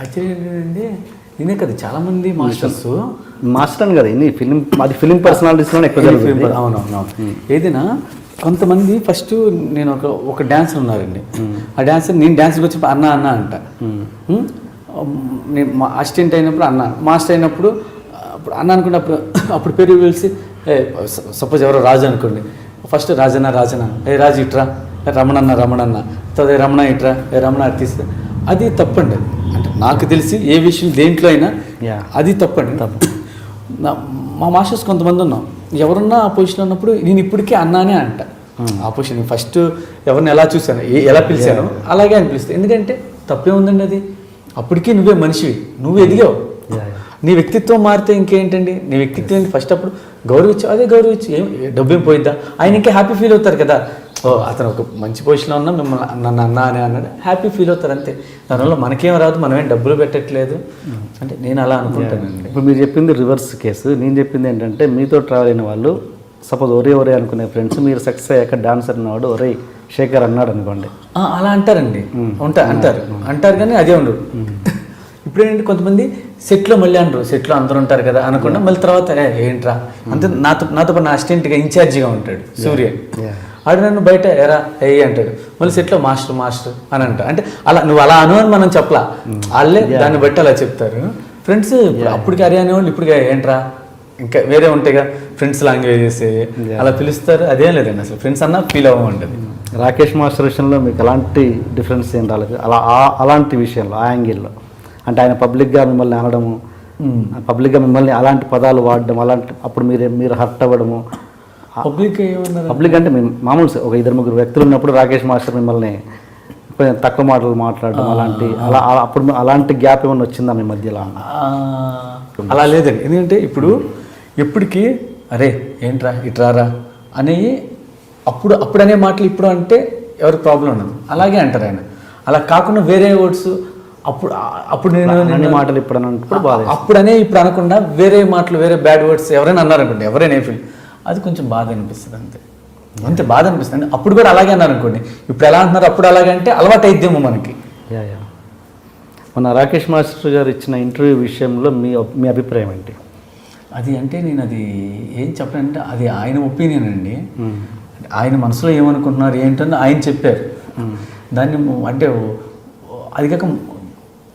యాక్చువల్లీ ఏంటంటే నేనే కదా చాలామంది మాస్టర్ అని కదా ఫిలిం పర్సనాలిటీస్లో ఎక్కువ జరుగుతుంది. అవునవును. ఏదైనా కొంతమంది ఫస్ట్ నేను ఒక డ్యాన్సర్ ఉన్నారండి. ఆ డ్యాన్సర్ నేను డ్యాన్స్కి వచ్చి అన్న అంట. నేను మా అసిస్టెంట్ అయినప్పుడు అన్న, మాస్టర్ అయినప్పుడు అప్పుడు అన్న అనుకున్నప్పుడు అప్పుడు పేరు పిలిచి సపోజ్ ఎవరో రాజు అనుకోండి, ఫస్ట్ రాజన్న రాజు ఇట్రా, రమణన్న తర్వాత రమణ ఇట్రా, రమణ తీస్తా. అది తప్పండి. అంటే నాకు తెలిసి ఏ విషయం దేంట్లో అయినా అది తప్పండి. మా మాస్టర్స్ కొంతమంది ఉన్నాం, ఎవరన్నా ఆ పొజిషన్లో ఉన్నప్పుడు నేను ఇప్పటికీ అన్నానే అంట. ఆ పొజిషన్ ఫస్ట్ ఎవరిని ఎలా చూశాను, ఎలా పిలిచాను అలాగే అని పిలుస్తాను. ఎందుకంటే తప్పే ఉందండి. అది అప్పటికీ నువ్వే మనిషివి, నువ్వు ఎదిగావు. నీ వ్యక్తిత్వం మారితే ఇంకేంటండి? నీ వ్యక్తిత్వం ఏంటి? ఫస్ట్ అప్పుడు గౌరవించు, అదే గౌరవించు. డబ్బు ఏం పోయిద్దా? ఆయన ఇంకా హ్యాపీ ఫీల్ అవుతారు కదా. అతను ఒక మంచి పొజిషన్లో ఉన్నా మిమ్మల్ని నన్ను అన్నా అని అన్నాడు, హ్యాపీ ఫీల్ అవుతారు అంతే. దానివల్ల మనకేం రాదు, మనమేం డబ్బులు పెట్టట్లేదు అంటే నేను అలా అనుకుంటానండి. ఇప్పుడు మీరు చెప్పింది రివర్స్ కేసు. నేను చెప్పింది ఏంటంటే మీతో ట్రావెల్ అయిన వాళ్ళు సపోజ్ ఒరే అనుకునే ఫ్రెండ్స్, మీరు సక్సెస్ అయ్యాక డాన్సర్ అన్నవాడు ఒరే శేఖర్ అన్నాడు అనుకోండి, అలా అంటారండి. అంటారు కానీ అదే ఉండదు. ఇప్పుడు ఏంటంటే కొంతమంది సెట్లో మళ్ళీ అనరు, సెట్లో అందరూ ఉంటారు కదా అనకుండా మళ్ళీ తర్వాత ఏంట్రా అంతే. నాతో నా అసిస్టెంట్గా ఇన్ఛార్జిగా ఉంటాడు సూర్య. ఆడు నన్ను బయట ఎరా అంటాడు, మళ్ళీ సెట్లో మాస్టర్ అని అంట. అంటే అలా నువ్వు అలా అను అని మనం చెప్పలా, వాళ్ళే దాన్ని బట్టి అలా చెప్తారు. ఫ్రెండ్స్ అప్పటికి అరే అనేవాళ్ళు ఇప్పుడు ఏంట్రా ఇంకా వేరే ఉంటాయిగా ఫ్రెండ్స్ లాంగ్వేజెస్ అలా పిలుస్తారు. అదేం లేదండి, అసలు ఫ్రెండ్స్ అన్నా ఫీల్ అవ్వమంటుంది. రాకేష్ మాస్టర్ విషయంలో మీకు ఎలాంటి డిఫరెన్స్ ఏం రాలేదు అలాంటి విషయంలో, ఆ యాంగిల్లో? అంటే ఆయన పబ్లిక్గా మిమ్మల్ని అనడము, పబ్లిక్గా మిమ్మల్ని అలాంటి పదాలు వాడడం, అలాంటి అప్పుడు మీరు హర్ట్ అవ్వడము. పబ్లిక్ అంటే మామూలు ఒక 2-3 వ్యక్తులు ఉన్నప్పుడు రాకేష్ మాస్టర్ మిమ్మల్ని కొంచెం తక్కువ మాటలు మాట్లాడడం అలాంటి అప్పుడు అలాంటి గ్యాప్ ఏమైనా వచ్చిందా మీ మధ్యలో? అలా లేదండి. ఎందుకంటే ఇప్పుడు ఎప్పటికీ అరే ఏంట్రా ఇట్రారా అనేవి అప్పుడు అనే మాటలు ఇప్పుడు అంటే ఎవరికి ప్రాబ్లం ఉండదు, అలాగే అంటారు ఆయన. అలా కాకుండా వేరే వర్డ్స్ అప్పుడు నేను మాటలు ఇప్పుడు అప్పుడనే ఇప్పుడు అనకుండా వేరే మాటలు, వేరే బ్యాడ్ వర్డ్స్ ఎవరైనా అన్నారనుకోండి, ఎవరైనా ఫీల్ అది కొంచెం బాధ అనిపిస్తుంది. అంతే బాధ అనిపిస్తుంది. అప్పుడు కూడా అలాగే అన్నారు అనుకోండి, ఇప్పుడు ఎలా అంటున్నారు అప్పుడు అలాగే అంటే అలవాటు అయిద్దేమో మనకి. మన రాకేష్ మాస్టర్ గారు ఇచ్చిన ఇంటర్వ్యూ విషయంలో మీ అభిప్రాయం ఏంటి? అది అంటే నేను అది ఏం చెప్పానంటే అది ఆయన ఒపీనియన్ అండి. ఆయన మనసులో ఏమనుకుంటున్నారు ఏంటని ఆయన చెప్పారు. దాన్ని అంటే అది కాక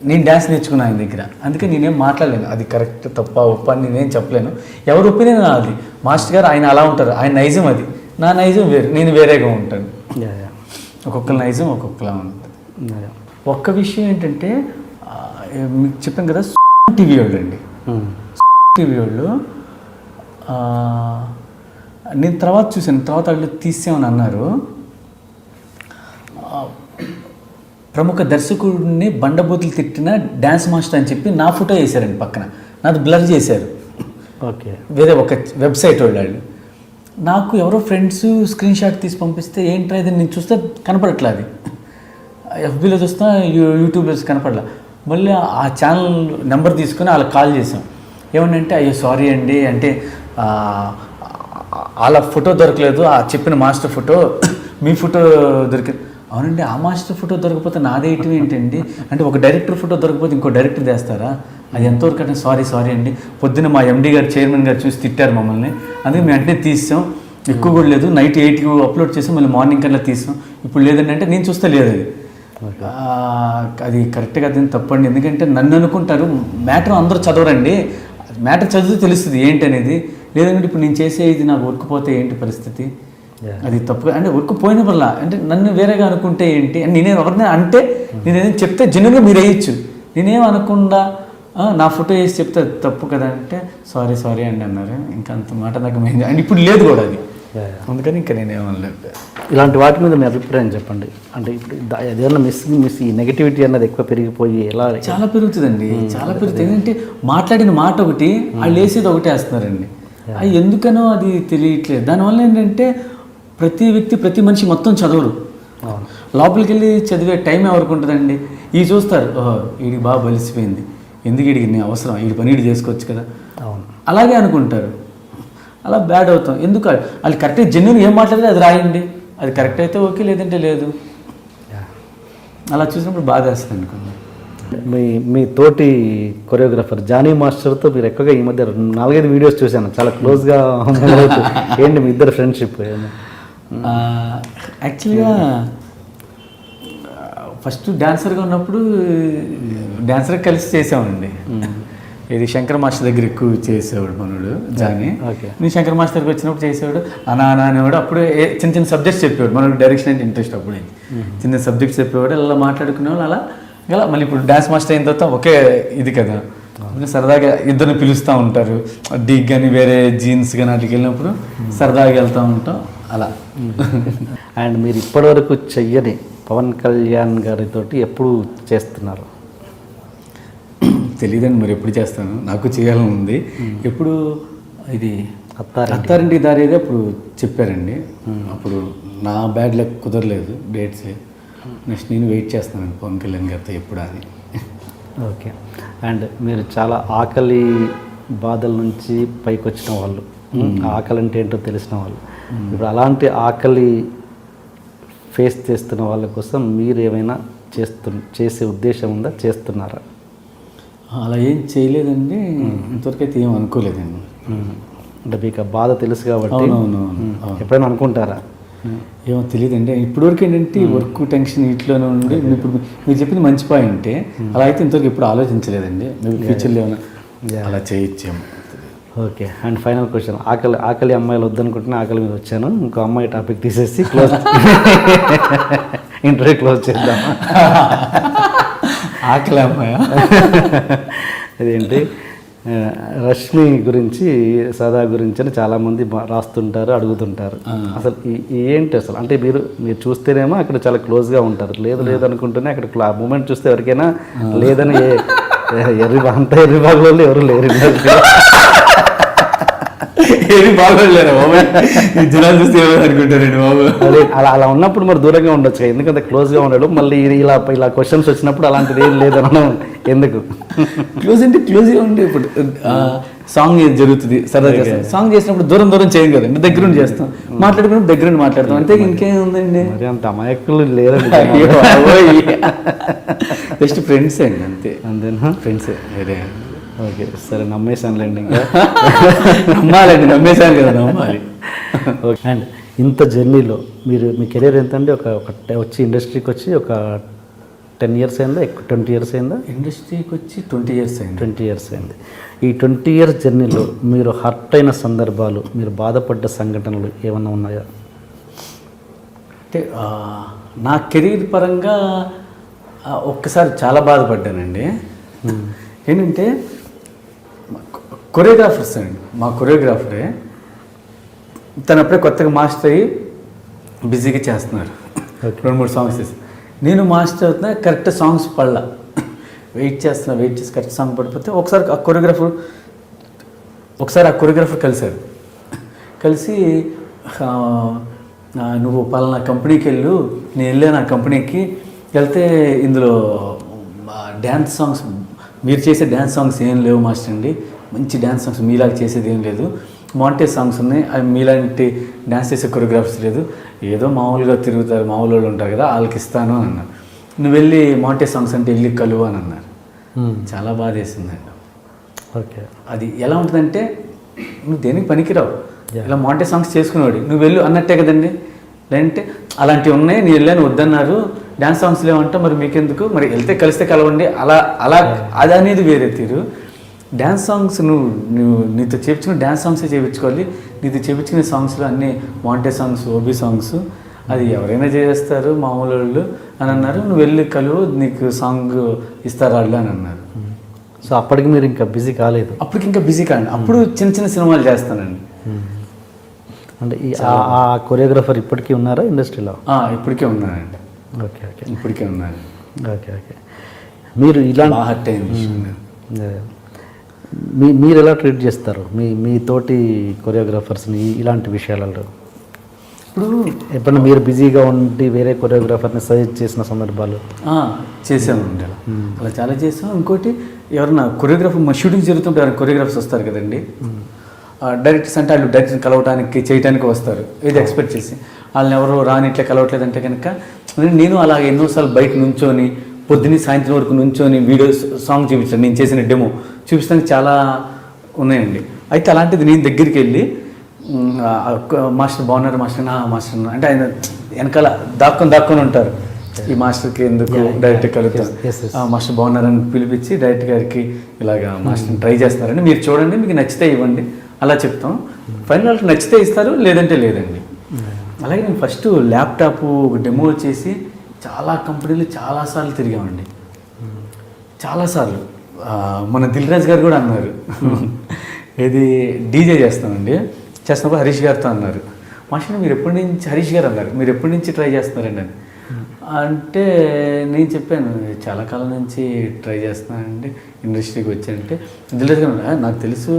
నేను డ్యాన్స్ నేర్చుకున్నాను ఆయన దగ్గర, అందుకే నేనేం మాట్లాడలేను. అది కరెక్ట్ తప్ప ఒప్ప అని నేనేం చెప్పలేను. ఎవరి ఒపీనియన్ అది. మాస్టర్ గారు ఆయన అలా ఉంటారు, ఆయన నైజం అది, నా నైజం వేరు, నేను వేరేగా ఉంటాను. ఒక్కొక్కరి నైజం ఒక్కొక్కలా ఉంటుంది. ఒక్క విషయం ఏంటంటే మీకు చెప్పాను కదా టీవీ వాళ్ళు అండి, టీవీ వాళ్ళు నేను తర్వాత చూశాను, తర్వాత వాళ్ళు తీసామని అన్నారు. ప్రముఖ దర్శకుడిని బండబూతులు తిట్టిన డ్యాన్స్ మాస్టర్ అని చెప్పి నా ఫోటో వేశారండి పక్కన, నాది బ్లర్ చేశారు. ఓకే, వేరే ఒక వెబ్సైట్ వాళ్ళు. నాకు ఎవరో ఫ్రెండ్స్ స్క్రీన్ షాట్ తీసి పంపిస్తే ఏంట్రా ఇది నేను చూస్తే కనపడట్లా, అది ఎఫ్బీలో చూస్తా, యూట్యూబ్లో కనపడలా. మళ్ళీ ఆ ఛానల్ నెంబర్ తీసుకొని వాళ్ళకి కాల్ చేసాం. ఏమనంటే అయ్యో సారీ అండి అంటే వాళ్ళ ఫోటో దొరకలేదు, ఆ చెప్పిన మాస్టర్ ఫోటో మీ ఫోటో దొరికింది. అవునండి, ఆ మాస్టర్ ఫోటో దొరకకపోతే నాదేయటం ఏంటండి? అంటే ఒక డైరెక్టర్ ఫోటో దొరకకపోతే ఇంకో డైరెక్టర్ తెస్తారా? అది ఎంతవరకు అంటే సారీ అండి, పొద్దున్న మా ఎండీ గారు చైర్మన్ గారు చూసి తిట్టారు మమ్మల్ని, అందుకే మేము వెంటనే తీసాం, ఎక్కువ కూడా లేదు, నైట్ 8కి అప్లోడ్ చేసాం, మళ్ళీ మార్నింగ్ కల్లా తీసాం, ఇప్పుడు లేదండి అంటే నేను చూస్తే లేదు అది. అది కరెక్ట్గా అది తప్పండి. ఎందుకంటే నన్ను అనుకుంటారు, మ్యాటర్ అందరూ చదవరండి, మ్యాటర్ చదివితే తెలుస్తుంది ఏంటి అనేది. లేదంటే ఇప్పుడు నేను చేసే ఇది నాకు వర్క్ పోతే ఏంటి పరిస్థితి, అది తప్పు. అంటే వర్క్ పోయిన వల్ల అంటే నన్ను వేరేగా అనుకుంటే ఏంటి అని నేనే ఎవరిని అంటే నేనేం చెప్తే జనుగా మీరు వేయచ్చు, నేనేం అనకుండా నా ఫోటో వేసి చెప్తే తప్పు కదా అంటే సారీ అండి అన్నారు. ఇంకా అంత మాట నాకు మెయిన్ అండ్ ఇప్పుడు లేదు కూడా అది, అందుకని ఇంకా నేనేమనలేదు. ఇలాంటి వాటి మీద మీ అభిప్రాయం చెప్పండి. అంటే ఇప్పుడు ఏదైనా మిస్ ఈ నెగిటివిటీ అన్నది ఎక్కువ పెరిగిపోయి ఎలా చాలా పెరుగుతుందండి, చాలా పెరుగుతుంది. ఎందుకంటే మాట్లాడిన మాట ఒకటి, వాళ్ళు వేసేది ఒకటి వేస్తున్నారండి. అది ఎందుకనో అది తెలియట్లేదు. దానివల్ల ఏంటంటే ప్రతి మనిషి మొత్తం చదవరు, లోపలికి వెళ్ళి చదివే టైం ఎవరికి ఉంటుందండి. ఇవి చూస్తారు, వీడికి బాగా బలిసిపోయింది, ఎందుకు వీడికి నీ అవసరం, వీడి పని వీడు చేసుకోవచ్చు కదా, అలాగే అనుకుంటారు. అలా బ్యాడ్ అవుతాం. ఎందుకు వాళ్ళు కరెక్ట్గా జెన్యున్ ఏం మాట్లాడితే అది రాయండి, అది కరెక్ట్ అయితే ఓకే, లేదంటే లేదు. అలా చూసినప్పుడు బాధ వేస్తుంది అనుకోండి. మీ తోటి కొరియోగ్రాఫర్ జానీ మాస్టర్తో మీరు ఎక్కువగా ఈ మధ్య 4-5 వీడియోస్ చూశాను, చాలా క్లోజ్గా ఏంటి మీ ఇద్దరు ఫ్రెండ్షిప్? యాక్చువల్గా ఫస్ట్ డాన్సర్గా ఉన్నప్పుడు డాన్సర్ కలిసి చేసామండి. ఇది శంకర్ మాస్టర్ దగ్గర ఎక్కువ చేసేవాడు మనోడు జానీ. నేను శంకర్ మాస్టర్ దగ్గరికి వచ్చినప్పుడు చేసేవాడు, అనా అనేవాడు. అప్పుడే చిన్న సబ్జెక్ట్స్ చెప్పేవాడు, మనకు డైరెక్షన్ అంటే ఇంట్రెస్ట్, అప్పుడే చిన్న సబ్జెక్ట్స్ చెప్పేవాడు. అలా మాట్లాడుకునేవాళ్ళు. అలా మళ్ళీ ఇప్పుడు డాన్స్ మాస్టర్ అయిన తర్వాత ఒకే ఇది కదా, సరదాగా ఇద్దరిని పిలుస్తూ ఉంటారు. డిగ్ కానీ వేరే జీన్స్ కానీ వాటికి వెళ్ళినప్పుడు సరదాగా వెళ్తూ ఉంటాం అలా. అండ్ మీరు ఇప్పటివరకు చెయ్యని పవన్ కళ్యాణ్ గారితో ఎప్పుడు చేస్తున్నారు? తెలియదండి, మరి ఎప్పుడు చేస్తాను, నాకు చేయాలని ఉంది. ఎప్పుడు ఇది అత్తారింటికి దారి అయితే అప్పుడు చెప్పారండి, అప్పుడు నా బ్యాడ్ లక్ కుదరలేదు డేట్స్. నెక్స్ట్ నేను వెయిట్ చేస్తానండి పవన్ కళ్యాణ్ గారితో ఎప్పుడు అది. ఓకే. అండ్ మీరు చాలా ఆకలి బాధల నుంచి పైకి వచ్చిన వాళ్ళు, ఆకలి అంటే ఏంటో తెలిసిన వాళ్ళు, ఇప్పుడు అలాంటి ఆకలి ఫేస్ చేస్తున్న వాళ్ళ కోసం మీరు ఏమైనా చేసే ఉద్దేశం ఉందా, చేస్తున్నారా? అలా ఏం చేయలేదండి, ఇంతవరకు అయితే ఏం అనుకోలేదండి. అంటే మీకు ఆ బాధ తెలుసు కాబట్టి ఎప్పుడైనా అనుకుంటారా? ఏమో తెలియదండి. ఇప్పటివరకు ఏంటంటే వర్క్ టెన్షన్ వీటిలోనే ఉండి, ఇప్పుడు మీరు చెప్పింది మంచి పాయింటే, అలా అయితే ఇంతవరకు ఎప్పుడు ఆలోచించలేదండి. మేము ఫ్యూచర్లో ఏమైనా అలా చేయొచ్చేమో. ఓకే. అండ్ ఫైనల్ క్వశ్చన్, ఆకలి అమ్మాయిలు వద్దనుకుంటున్నా ఆకలి మీద వచ్చాను, ఇంకో అమ్మాయి టాపిక్ తీసేసి క్లోజ్ ఇంటర్వ్యూ క్లోజ్ చేద్దాం. ఆకలి అమ్మాయి అదేంటి, రష్మి గురించి, సదా గురించి అని చాలామంది రాస్తుంటారు, అడుగుతుంటారు. అసలు ఏంటి అసలు? అంటే మీరు చూస్తేనేమో అక్కడ చాలా క్లోజ్గా ఉంటారు, లేదు అనుకుంటేనే అక్కడ ఆ మూమెంట్ చూస్తే ఎవరికైనా లేదని అంత ఎర్రి బాగులో ఎవరు లేరు. ఏమి బాగోలేరు జనాలు చూస్తే అనుకుంటారండి బాబు. అలా ఉన్నప్పుడు మరి దూరంగా ఉండొచ్చు, ఎందుకంటే క్లోజ్గా ఉండడు. మళ్ళీ ఇలా క్వశ్చన్స్ వచ్చినప్పుడు అలాంటిది ఏం లేదనడం ఎందుకు? క్లోజ్గా ఉండి ఇప్పుడు సాంగ్ జరుగుతుంది, సరదా చేస్తాం. సాంగ్ చేసినప్పుడు దూరం చేయం కదండి, దగ్గరుండి చేస్తాం, మాట్లాడుకున్నప్పుడు దగ్గరుండి మాట్లాడతాం, అంతే. ఇంకేం ఉందండి, మరి అంత అమాయకులు లేరండి. జస్ట్ ఫ్రెండ్స్ అండి, అంతేనా? ఫ్రెండ్సే, వేరే. ఓకే, సరే, నమ్మేశానులేండి. ఇంకా నమ్మేశాను కదా, నమ్మాలి. ఓకే. అండ్ ఇంత జర్నీలో మీ కెరీర్ ఎంత అండి? వచ్చి ఇండస్ట్రీకి వచ్చి ఒక 10 years అయిందా, 20 years అయిందా? ఇండస్ట్రీకి వచ్చి 20 years అయింది. 20 years అయింది. ఈ 20 years జర్నీలో మీరు హర్ట్ అయిన సందర్భాలు, మీరు బాధపడ్డ సంఘటనలు ఏమన్నా ఉన్నాయా? అంటే నా కెరీర్ పరంగా ఒక్కసారి చాలా బాధపడ్డానండి. ఏంటంటే కొరియోగ్రాఫర్స్ అండి, మా కొరియోగ్రాఫరే తను అప్పుడే కొత్తగా మాస్టర్ అయ్యి బిజీగా చేస్తున్నారు, 2-3 సాంగ్స్ చేసి. నేను మాస్టర్ అవుతున్నా, కరెక్ట్ సాంగ్స్ పడలా, వెయిట్ చేసి కరెక్ట్ సాంగ్ పడిపోతే ఒకసారి ఆ కొరియోగ్రాఫర్ కలిసి నువ్వు పలానా కంపెనీకి వెళ్ళు. నేను వెళ్ళాను ఆ కంపెనీకి, వెళ్తే ఇందులో డ్యాన్స్ సాంగ్స్, మీరు చేసే డ్యాన్స్ సాంగ్స్ ఏం లేవు మాస్టర్ అండి, మంచి డ్యాన్స్ సాంగ్స్ మీలాగా చేసేది ఏం లేదు, మాంటేజ్ సాంగ్స్ ఉన్నాయి, అవి మీలాంటి డ్యాన్స్ చేసే కొరియోగ్రాఫర్స్ లేదు, ఏదో మామూలుగా తిరుగుతారు, మామూలు వాళ్ళు ఉంటారు కదా, వాళ్ళకి ఇస్తాను అని అన్నారు. నువ్వు వెళ్ళి మాంటే సాంగ్స్ అంటే వెళ్ళి కలువు అని అన్నారు. చాలా బాధ వేసిందండి. ఓకే, అది ఎలా ఉంటుందంటే నువ్వు దేనికి పనికిరావు, ఇలా మాంటే సాంగ్స్ చేసుకునేవాడు, నువ్వు వెళ్ళు అన్నట్టే కదండి. లేదంటే అలాంటివి ఉన్నాయి, నేను వెళ్ళాను వద్దన్నారు, డ్యాన్స్ సాంగ్స్ లేవంటే మరి మీకెందుకు, మరి వెళ్తే కలిస్తే కలవండి, అలా అలా అది అనేది వేరే తీరు. డ్యాన్స్ సాంగ్స్ నువ్వు నీతో చేయించుకుని డ్యాన్స్ సాంగ్సే చేయించుకోవాలి. నీతో చేయించుకునే సాంగ్స్లో అన్నీ మాంటే సాంగ్స్, ఓబీ సాంగ్స్, అది ఎవరైనా చేస్తారు మామూలు వాళ్ళు అని అన్నారు. నువ్వు వెళ్ళి కలువు, నీకు సాంగ్ ఇస్తారు వాళ్ళు అని అన్నారు. సో అప్పటికి మీరు ఇంకా బిజీ కాలేదు? అప్పటికి ఇంకా బిజీ కాండి, అప్పుడు చిన్న చిన్న సినిమాలు చేస్తానండి. అంటే ఆ కొరియోగ్రాఫర్ ఇప్పటికీ ఉన్నారా ఇండస్ట్రీలో? ఇప్పటికే ఉన్నానండి. ఓకే ఓకే, ఇప్పటికే ఉన్నాను. Okay okay. మీరు ఇలా హర్ట్ అయింది. మీరు ఎలా ట్రీట్ చేస్తారు మీ తోటి కొరియోగ్రాఫర్స్ని ఇలాంటి విషయాలలో? ఇప్పుడు ఎప్పుడన్నా మీరు బిజీగా ఉండి వేరే కొరియోగ్రాఫర్ని సజెస్ట్ చేసిన సందర్భాలు? చేసామండి, అలా చాలా చేసాం. ఇంకోటి ఎవరన్నా కొరియోగ్రాఫర్ మా షూటింగ్ జరుగుతుంటే ఎవరైనా కొరియోగ్రాఫర్స్ వస్తారు కదండి, డైరెక్టర్స్ అంటే వాళ్ళు డైరెక్టర్ కలవడానికి చేయడానికి వస్తారు, ఏది ఎక్స్పెక్ట్ చేసి. వాళ్ళని ఎవరు రాని ఇట్లా కలవట్లేదంటే కనుక నేను అలా ఎన్నోసార్లు బయట నుంచొని పొద్దున్న సాయంత్రం వరకు నుంచొని వీడియోస్ సాంగ్ చూపించాను, నేను చేసిన డెమో చూపించడానికి చాలా ఉన్నాయండి. అయితే అలాంటిది నేను దగ్గరికి వెళ్ళి మాస్టర్ బాగున్నారు మాస్టర్, మాస్టర్ అంటే ఆయన వెనకాల దాక్కొని ఉంటారు, ఈ మాస్టర్కి ఎందుకు డైరెక్ట్ కలుగుతారు, మాస్టర్ బాగున్నారని పిలిపించి డైరెక్టర్ గారికి ఇలాగా మాస్టర్ని ట్రై చేస్తున్నారని మీరు చూడండి, మీకు నచ్చితే ఇవ్వండి అలా చెప్తాం. ఫైనల్ వాళ్ళకి నచ్చితే ఇస్తారు, లేదంటే లేదండి. అలాగే నేను ఫస్ట్ ల్యాప్టాప్ డెమో చేసి చాలా కంపెనీలు చాలాసార్లు తిరిగామండి, చాలాసార్లు. మన దిల్ రాజు గారు కూడా అన్నారు, ఏది డీజే చేస్తామండి, చేస్తున్నప్పుడు హరీష్ గారితో అన్నారు, మాస్టర్ మీరు ఎప్పటి నుంచి, హరీష్ గారు అన్నారు మీరు ఎప్పటి నుంచి ట్రై చేస్తున్నారండి అని అంటే నేను చెప్పాను చాలా కాలం నుంచి ట్రై చేస్తున్నానండి, ఇండస్ట్రీకి వచ్చానంటే దిల్ రాజు గారు నాకు తెలుసు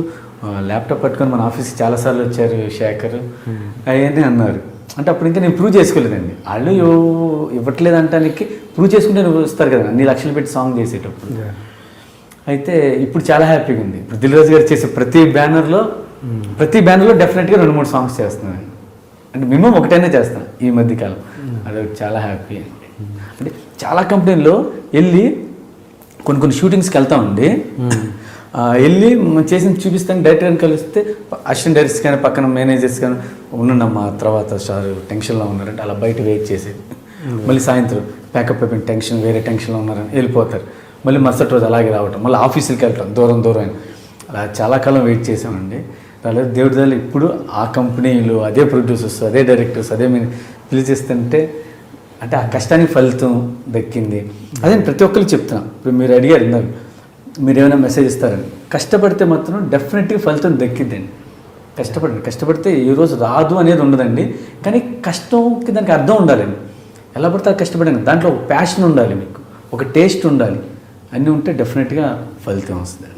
ల్యాప్టాప్ పట్టుకొని మన ఆఫీస్కి చాలాసార్లు వచ్చారు శేఖర్ అవన్నీ అన్నారు. అంటే అప్పుడు ఇంకా నేను ప్రూవ్ చేసుకోలేదండి, వాళ్ళు ఇవ్వట్లేదు అంటానికి ప్రూవ్ చేసుకుంటే నువ్వు వస్తారు కదా అన్ని లక్షలు పెట్టి సాంగ్ చేసేటప్పుడు. అయితే ఇప్పుడు చాలా హ్యాపీగా ఉంది. ఇప్పుడు దిల్ రాజు గారు చేసే ప్రతి బ్యానర్లో డెఫినెట్గా 2-3 సాంగ్స్ చేస్తున్నాను, అంటే మినిమం ఒకటైనా చేస్తాను ఈ మధ్యకాలం. అది చాలా హ్యాపీ అండి. అంటే చాలా కంపెనీల్లో వెళ్ళి కొన్ని షూటింగ్స్కి వెళ్తామండి, వెళ్ళి చేసి చూపిస్తాను, డైరెక్టర్ గారిని కలిస్తే అసిస్టెంట్ డైరెక్టర్స్ కానీ పక్కన మేనేజర్స్ కానీ ఉన్నామ్మా తర్వాత సార్ టెన్షన్లో ఉన్నారంటే అలా బయట వెయిట్ చేసేది. మళ్ళీ సాయంత్రం ప్యాకప్ అయిపోయిన టెన్షన్ వేరే టెన్షన్లో ఉన్నారని వెళ్ళిపోతారు, మళ్ళీ మరుసటి రోజు అలాగే రావటం, మళ్ళీ ఆఫీసులకి వెళ్ళటం దూరం అయిన అలా చాలా కాలం వెయిట్ చేసామండి. అలాగే దేవుడి దగ్గర ఇప్పుడు ఆ కంపెనీలు అదే ప్రొడ్యూసర్స్ అదే డైరెక్టర్స్ అదే పిలిచేస్తుంటే అంటే ఆ కష్టానికి ఫలితం దక్కింది. అదే ప్రతి ఒక్కరికి చెప్తున్నా. ఇప్పుడు మీరు అడిగారు ఇందాక మీరు ఏమైనా మెసేజ్ ఇస్తారని, కష్టపడితే మాత్రం డెఫినెట్గా ఫలితం దక్కిద్దండి. కష్టపడితే ఏ రోజు రాదు అనేది ఉండదండి, కానీ కష్టంకి దానికి అర్థం ఉండాలండి. ఎలా పడితే కష్టపడండి, దాంట్లో ఒక ప్యాషన్ ఉండాలి, మీకు ఒక టేస్ట్ ఉండాలి, అన్నీ ఉంటే డెఫినెట్గా ఫలితం వస్తుంది.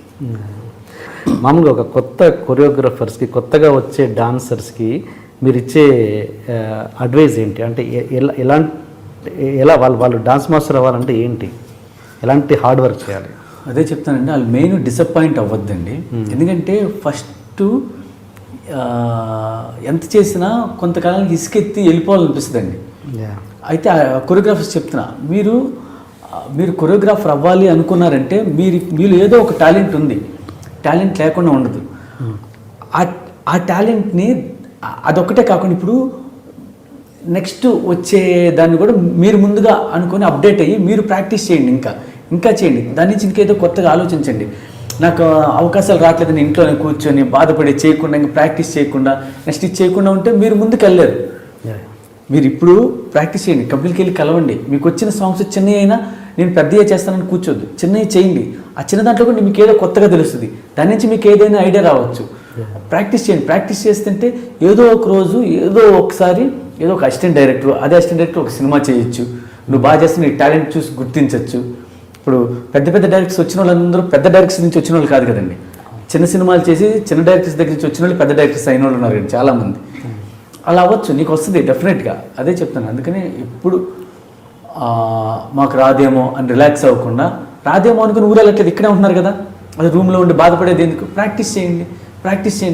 మామూలుగా ఒక కొత్త కొరియోగ్రాఫర్స్కి కొత్తగా వచ్చే డాన్సర్స్కి మీరు ఇచ్చే అడ్వైజ్ ఏంటి? అంటే ఎలా వాళ్ళు డాన్స్ మాస్టర్ అవ్వాలంటే ఏంటి, ఎలాంటి హార్డ్ వర్క్ చేయాలి? అదే చెప్తానండి, వాళ్ళు మెయిన్ డిసప్పాయింట్ అవ్వద్దండి. ఎందుకంటే ఫస్ట్ ఎంత చేసినా కొంతకాలానికి ఇసుకెత్తి వెళ్ళిపోవాలనిపిస్తుందండి. అయితే కొరియోగ్రాఫర్స్ చెప్తున్నా, మీరు కొరియోగ్రాఫర్ అవ్వాలి అనుకున్నారంటే మీరు ఏదో ఒక టాలెంట్ ఉంది, టాలెంట్ లేకుండా ఉండదు. ఆ టాలెంట్ని అదొక్కటే కాకుండా ఇప్పుడు నెక్స్ట్ వచ్చే దాన్ని కూడా మీరు ముందుగా అనుకొని అప్డేట్ అయ్యి మీరు ప్రాక్టీస్ చేయండి, ఇంకా చేయండి. దాని నుంచి ఇంకేదో కొత్తగా ఆలోచించండి. నాకు అవకాశాలు రావట్లేదని ఇంట్లోనే కూర్చొని బాధపడి చేయకుండా ఇంకా ప్రాక్టీస్ చేయకుండా నెక్స్ట్ ఇది చేయకుండా ఉంటే మీరు ముందుకు వెళ్ళలేరు. మీరు ఇప్పుడు ప్రాక్టీస్ చేయండి, కంపెనీకి వెళ్ళి కలవండి. మీకు వచ్చిన సాంగ్స్ చిన్నవి అయినా నేను పెద్దగా చేస్తానని కూర్చోద్దు, చిన్నవి చేయండి. ఆ చిన్న దాంట్లో కూడా మీకు ఏదో కొత్తగా తెలుస్తుంది, దాని నుంచి మీకు ఏదైనా ఐడియా రావచ్చు. ప్రాక్టీస్ చేయండి. ప్రాక్టీస్ చేస్తుంటే ఏదో ఒక రోజు ఏదో ఒకసారి ఏదో ఒక అసిస్టెంట్ డైరెక్టర్, అదే అసిస్టెంట్ డైరెక్టర్ ఒక సినిమా చేయొచ్చు, నువ్వు బాగా చేస్తే నీ టాలెంట్ చూసి గుర్తించవచ్చు. ఇప్పుడు పెద్ద డైరెక్టర్స్ వచ్చిన వాళ్ళందరూ పెద్ద డైరెక్టర్స్ నుంచి వచ్చిన వాళ్ళు కాదు కదండి, చిన్న సినిమాలు చేసి చిన్న డైరెక్టర్స్ దగ్గర నుంచి వచ్చిన వాళ్ళు పెద్ద డైరెక్టర్స్ అయిన వాళ్ళు ఉన్నారు కదా చాలామంది. అలా అవ్వచ్చు, నీకు వస్తుంది డెఫినెట్గా. అదే చెప్తాను. అందుకని ఇప్పుడు మాకు రాదేమో అని రిలాక్స్ అవ్వకుండా, రాదేమో అనుకుని ఊరెళ్ళట్లేదు, ఇక్కడే ఉంటున్నారు కదా, అది రూమ్లో ఉండి బాధపడేది ఎందుకు? ప్రాక్టీస్ చేయండి,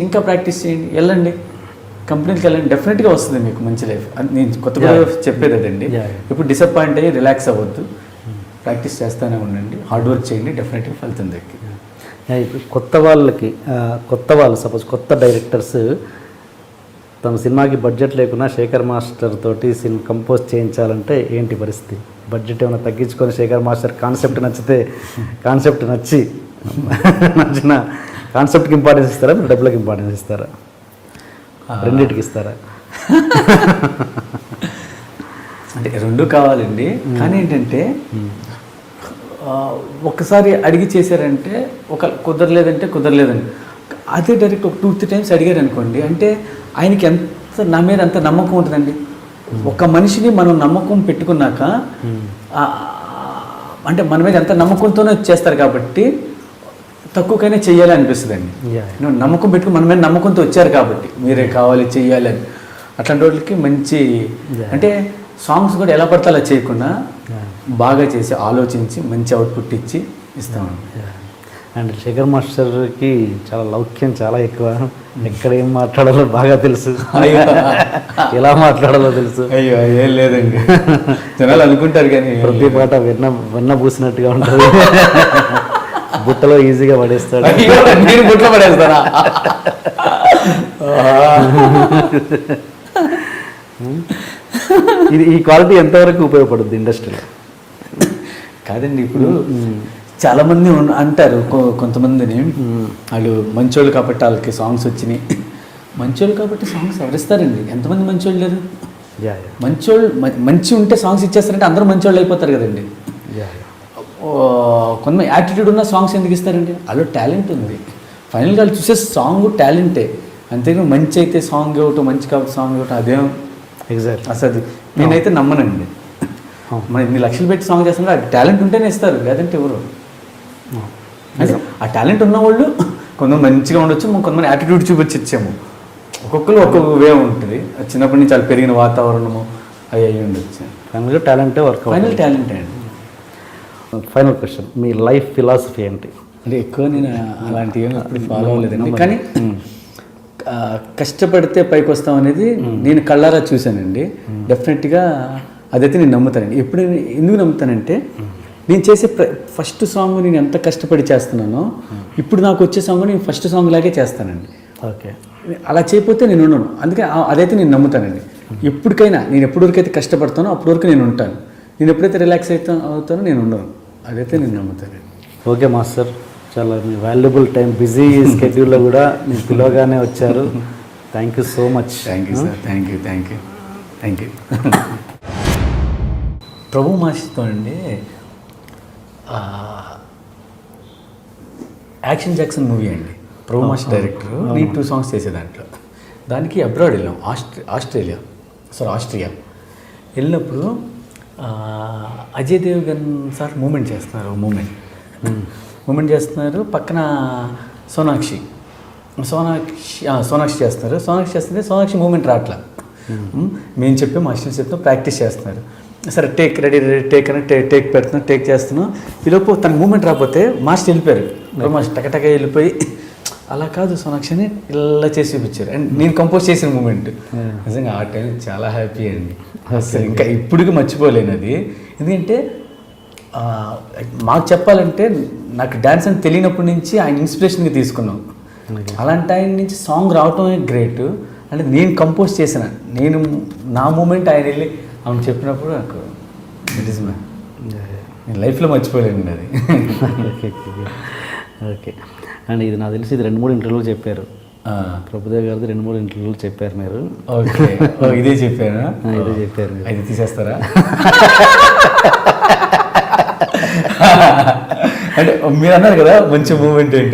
ఇంకా ప్రాక్టీస్ చేయండి, వెళ్ళండి. కంపెనీకి వెళ్ళండి, డెఫినెట్గా వస్తుంది మీకు మంచి లైఫ్. నేను కొత్త చెప్పేది అదండి. ఇప్పుడు డిసప్పాయింట్ అయ్యి రిలాక్స్ అవ్వద్దు, ప్రాక్టీస్ చేస్తూనే ఉండండి, హార్డ్ వర్క్ చేయండి, డెఫినెట్గా ఫలితం దక్కి. ఇప్పుడు కొత్త వాళ్ళు సపోజ్ కొత్త డైరెక్టర్స్ తమ సినిమాకి బడ్జెట్ లేకున్నా శేఖర్ మాస్టర్ తోటి కంపోజ్ చేయించాలంటే ఏంటి పరిస్థితి? బడ్జెట్ ఏమైనా తగ్గించుకొని శేఖర్ మాస్టర్ కాన్సెప్ట్ నచ్చిన కాన్సెప్ట్కి ఇంపార్టెన్స్ ఇస్తారా, మీరు డబ్బులకు ఇంపార్టెన్స్ ఇస్తారా, రెండింటికి ఇస్తారా? అంటే రెండు కావాలండి, కానీ ఏంటంటే ఒక్కసారి అడిగి చేశారంటే కుదరలేదండి. అదే డైరెక్ట్ ఒక 2-3 టైమ్స్ అడిగారు అనుకోండి, అంటే ఆయనకి నా మీద అంత నమ్మకం ఉంటుందండి. ఒక మనిషిని మనం నమ్మకం పెట్టుకున్నాక అంటే మన మీద ఎంత నమ్మకంతోనే చేస్తారు కాబట్టి తక్కువకైనా చెయ్యాలి అనిపిస్తుందండి. నువ్వు నమ్మకం పెట్టుకుని మన మీద నమ్మకంతో వచ్చారు కాబట్టి మీరే కావాలి చెయ్యాలి అని, అట్లాంటి వాళ్ళకి మంచి అంటే సాంగ్స్ కూడా ఎలా పడితే అలా చేయకుండా బాగా చేసి ఆలోచించి మంచి అవుట్పుట్ ఇచ్చి ఇస్తామండి. అండ్ శేఖర్ మాస్టర్కి చాలా లౌక్యం చాలా ఎక్కువ, ఎక్కడ ఏం మాట్లాడాలో బాగా తెలుసు, ఎలా మాట్లాడాలో తెలుసు. అయ్యో ఏం లేదండి, జనాలు అనుకుంటారు కానీ ప్రతి పాట వెన్న పూసినట్టుగా ఉంటుంది, బుట్టలో ఈజీగా పడేస్తాడు. నేను బుట్టలో పడేస్తానా? ఈ క్వాలిటీ ఎంతవరకు ఉపయోగపడుతుంది ఇండస్ట్రీలో? కాదండి, ఇప్పుడు చాలామంది అంటారు కొంతమందిని, వాళ్ళు మంచోళ్ళు కాబట్టి వాళ్ళకి సాంగ్స్ వచ్చినాయి. మంచోళ్ళు కాబట్టి సాంగ్స్ ఎవరిస్తారండి? ఎంతమంది మంచోళ్ళు లేరు? మంచి ఉంటే సాంగ్స్ ఇచ్చేస్తారంటే అందరూ మంచోళ్ళు అయిపోతారు కదండి. కొంతమంది యాటిట్యూడ్ ఉన్న సాంగ్స్ ఎందుకు ఇస్తారండి? వాళ్ళు టాలెంట్ ఉంది, ఫైనల్గా వాళ్ళు చూసే సాంగ్ టాలెంటే, అంతేగాని మంచి అయితే సాంగ్ ఇవ్వటం, మంచి కాబట్టి సాంగ్ ఇవ్వటం అదేం ఎగ్జాక్ట్ అసలు నేనైతే నమ్మనండి. మన 2 లక్షలు పెట్టి సాంగ్ చేస్తున్నారు, అది టాలెంట్ ఉంటేనే ఇస్తారు, లేదంటే ఎవరు. అంటే ఆ టాలెంట్ ఉన్నవాళ్ళు కొంతమంది మంచిగా ఉండొచ్చు, కొంతమంది యాటిట్యూడ్ చూపించి ఇచ్చాము, ఒక్కొక్కరు ఒక్కొక్క వే ఉంటుంది. చిన్నప్పటి నుంచి వాళ్ళు పెరిగిన వాతావరణము అవి అయ్యి ఉండొచ్చు. ఫైనల్గా టాలెంటే వర్క్, ఫైనల్ టాలెంటే అండి. ఫైనల్ క్వశ్చన్, మీ లైఫ్ ఫిలాసఫీ ఏంటి? అంటే ఎక్కువ నేను అలాంటివి ఎప్పుడు ఫాలో అవ్వలేదండి, కానీ కష్టపడితే పైకి వస్తాం అనేది నేను కళ్ళారా చూశానండి. డెఫినెట్గా అదైతే నేను నమ్ముతానండి. ఎప్పుడు ఎందుకు నమ్ముతానంటే, నేను చేసే ఫస్ట్ సాంగ్ నేను ఎంత కష్టపడి చేస్తున్నానో ఇప్పుడు నాకు వచ్చే సాంగ్ నేను ఫస్ట్ సాంగ్ లాగే చేస్తానండి. ఓకే, అలా చేయకపోతే నేను ఉండను. అందుకే అదైతే నేను నమ్ముతానండి. ఎప్పటికైనా నేను ఎప్పటివరకైతే కష్టపడతానో అప్పటి వరకు నేను ఉంటాను. నేను ఎప్పుడైతే రిలాక్స్ అవుతానో నేను ఉండను. అదైతే నేను నమ్ముతానండి. ఓకే మాస్టర్, చాలా మీ వాల్యుబుల్ టైం, బిజీ స్కెడ్యూల్లో కూడా మీరు పిలవగానే వచ్చారు. Thank you so much. Thank you sir, thank you. Prabhu మాస్టర్తో అండి యాక్షన్ జాక్సన్ మూవీ అండి. ప్రభు మాస్టర్ డైరెక్టర్, నేను 2 సాంగ్స్ చేసే దాంట్లో. దానికి అబ్రాడ్ వెళ్ళాం, ఆస్ట్రియా వెళ్ళినప్పుడు అజయ్ దేవగన్ సార్ మూమెంట్ చేస్తున్నారు, మూమెంట్ చేస్తున్నారు. పక్కన సోనాక్షి చేస్తున్నారు. సోనాక్షి మూమెంట్ రావట్లా. మేము చెప్పి మా అసిస్టెంట్ చెప్తాం, ప్రాక్టీస్ చేస్తున్నారు. సరే టేక్ రెడీ అని టేక్ పెడుతున్నాం, టేక్ చేస్తున్నాం. ఈలోపు తన మూమెంట్ రాకపోతే మాస్టర్ వెళ్ళిపోయారు. మాస్టర్ టకటక వెళ్ళిపోయి అలా కాదు సోనాక్షి అని ఇలా చేసి చూపించారు. అండ్ నేను కంపోజ్ చేసిన మూమెంట్ నిజంగా ఆ టైం చాలా హ్యాపీ అండి. అసలు ఇంకా ఇప్పటికి మర్చిపోలేను అది. ఎందుకంటే మాకు చెప్పాలంటే నాకు డ్యాన్స్ అని తెలియనప్పటి నుంచి ఆయన ఇన్స్పిరేషన్గా తీసుకున్నాం. అలాంటి ఆయన నుంచి సాంగ్ రావటమే గ్రేట్. అంటే నేను కంపోజ్ చేసిన నా మూమెంట్ ఆయన వెళ్ళి ఆమె చెప్పినప్పుడు నాకు నిజమే, నేను లైఫ్లో మర్చిపోలేను అది. ఓకే, అండ్ ఇది నాకు తెలిసి ఇది 2-3 ఇంటర్వ్యూలు చెప్పారు. ప్రభుదేవ్ గారిది 2-3 ఇంటర్వ్యూలు చెప్పారు మీరు. ఓకే, ఇదే చెప్పారా? ఇదే చెప్పారు. అది తీసేస్తారా? అంటే మీరు అన్నారు కదా మంచి మూమెంట్ ఏంటి.